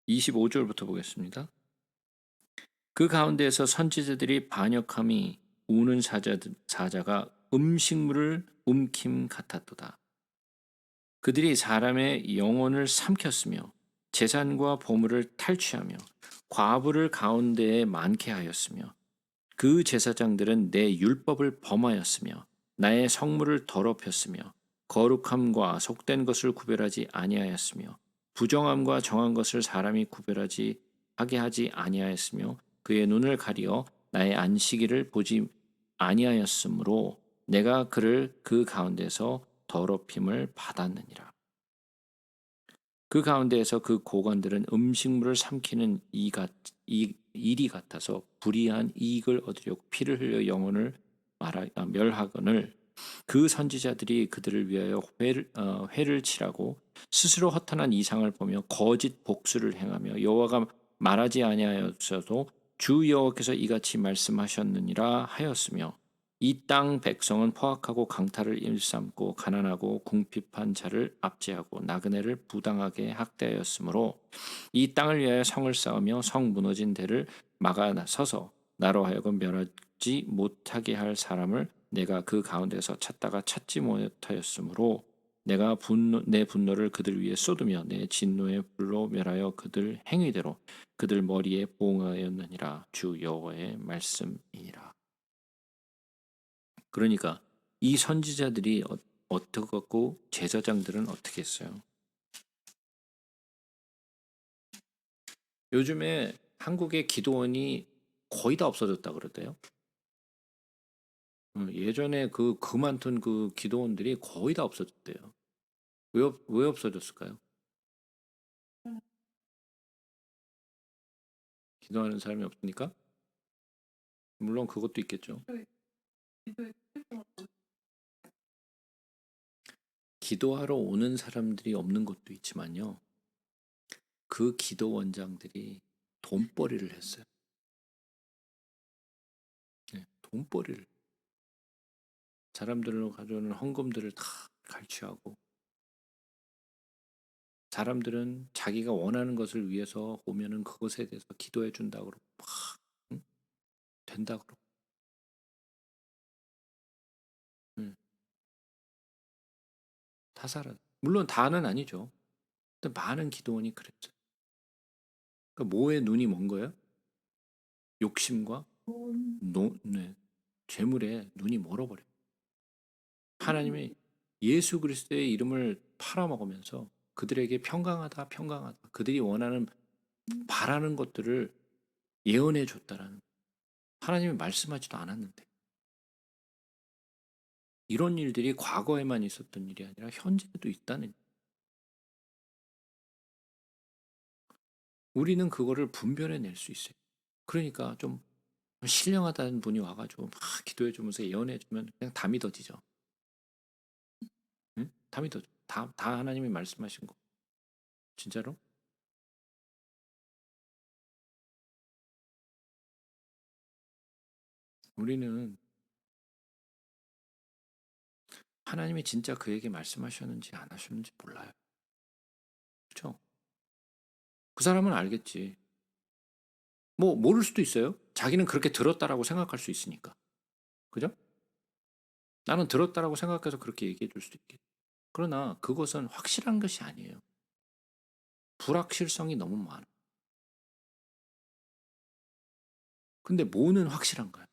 25절부터 보겠습니다. 그 가운데에서 선지자들이 반역함이 우는 사자가 음식물을 움킴 같았도다. 그들이 사람의 영혼을 삼켰으며 재산과 보물을 탈취하며 과부를 가운데에 많게 하였으며 그 제사장들은 내 율법을 범하였으며 나의 성물을 더럽혔으며 거룩함과 속된 것을 구별하지 아니하였으며 부정함과 정한 것을 사람이 구별하지 하게 하지 아니하였으며 그의 눈을 가리어 나의 안식일을 보지 아니하였으므로 내가 그를 그 가운데서 더럽힘을 받았느니라. 그 가운데에서 그 고관들은 음식물을 삼키는 일이 같아서 불의한 이익을 얻으려고 피를 흘려 영혼을 멸하거늘 그 선지자들이 그들을 위하여 회를 치라고 스스로 허탄한 이상을 보며 거짓 복수를 행하며 여호와가 말하지 아니하였어도 주 여호와께서 이같이 말씀하셨느니라 하였으며 이 땅 백성은 포악하고 강탈을 일삼고 가난하고 궁핍한 자를 압제하고 나그네를 부당하게 학대하였으므로 이 땅을 위하여 성을 쌓으며 성 무너진 데를 막아 서서 나로 하여금 멸하지 못하게 할 사람을 내가 그 가운데서 찾다가 찾지 못하였으므로 내가 내 분노를 그들 위에 쏟으며 내 진노의 불로 멸하여 그들 행위대로 그들 머리에 보응하였느니라. 주 여호와의 말씀이니라. 그러니까 이 선지자들이 어떻게 했고 제사장들은 어떻게 했어요? 요즘에 한국의 기도원이 거의 다 없어졌다 그러대요. 예전에 그 많던 그 기도원들이 거의 다 없어졌대요. 왜 없어졌을까요? 기도하는 사람이 없으니까? 물론 그것도 있겠죠. 기도하러 오는 사람들이 없는 것도 있지만요. 그 기도 원장들이 돈벌이를 했어요. 네, 돈벌이를. 사람들로 가져오는 헌금들을 다 갈취하고, 사람들은 자기가 원하는 것을 위해서 오면은 그것에 대해서 기도해 준다 그러고 막 응? 된다 그러고. 응, 다 살아. 물론 다는 아니죠. 근데 많은 기도원이 그랬죠. 그러니까 뭐에 눈이 먼 거예요? 욕심과 네, 재물에 눈이 멀어버려. 하나님이 예수 그리스도의 이름을 팔아먹으면서 그들에게 평강하다, 평강하다. 그들이 원하는 바라는 것들을 예언해 줬다라는. 하나님이 말씀하지도 않았는데. 이런 일들이 과거에만 있었던 일이 아니라 현재도 있다는. 우리는 그거를 분별해 낼 수 있어요. 그러니까 좀 신령하다는 분이 와가지고 막 기도해 주면서 예언해 주면 그냥 다 믿어지죠. 응? 다 믿어져. 다 하나님이 말씀하신 거. 진짜로? 우리는 하나님이 진짜 그에게 말씀하셨는지 안 하셨는지 몰라요. 그렇죠? 그 사람은 알겠지. 뭐 모를 수도 있어요. 자기는 그렇게 들었다라고 생각할 수 있으니까. 그죠? 나는 들었다라고 생각해서 그렇게 얘기해 줄 수도 있겠지. 그러나 그것은 확실한 것이 아니에요. 불확실성이 너무 많아. 근데 뭐는 확실한 거야.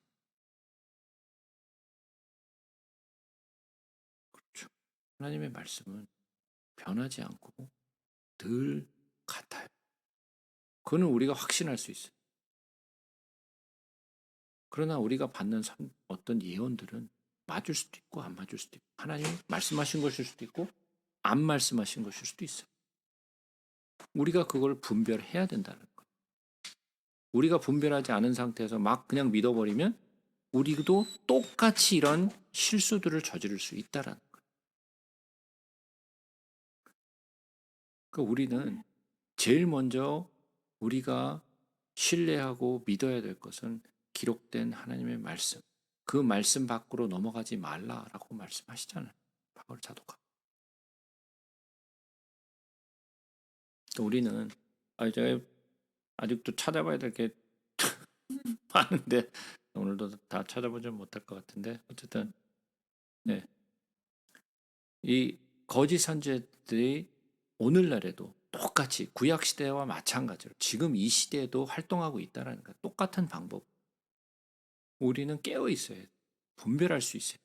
그렇죠. 하나님의 말씀은 변하지 않고 늘 같아요. 그거는 우리가 확신할 수 있어요. 그러나 우리가 받는 어떤 예언들은 맞을 수도 있고 안 맞을 수도 있고, 하나님이 말씀하신 것일 수도 있고 안 말씀하신 것일 수도 있어요. 우리가 그걸 분별해야 된다는 거예요. 우리가 분별하지 않은 상태에서 막 그냥 믿어버리면 우리도 똑같이 이런 실수들을 저지를 수 있다라는 거예요. 그러니까 우리는 제일 먼저 우리가 신뢰하고 믿어야 될 것은 기록된 하나님의 말씀. 그 말씀 밖으로 넘어가지 말라라고 말씀하시잖아요. 바울 사도가. 그러니까 우리는 제가 아직도 찾아봐야 될 게 많은데 오늘도 다 찾아보지 못할 것 같은데 어쨌든 네. 이 거짓 선지자들이 오늘날에도 똑같이 구약 시대와 마찬가지로 지금 이 시대에도 활동하고 있다라는 거야. 똑같은 방법. 우리는 깨어 있어야 돼. 분별할 수 있어요.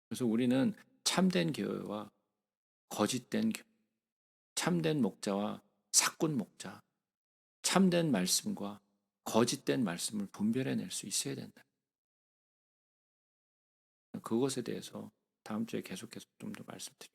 그래서 우리는 참된 교회와 거짓된 교회, 참된 목자와 사꾼 목자, 참된 말씀과 거짓된 말씀을 분별해낼 수 있어야 된다. 그것에 대해서 다음 주에 계속해서 좀 더 말씀드리겠습니다.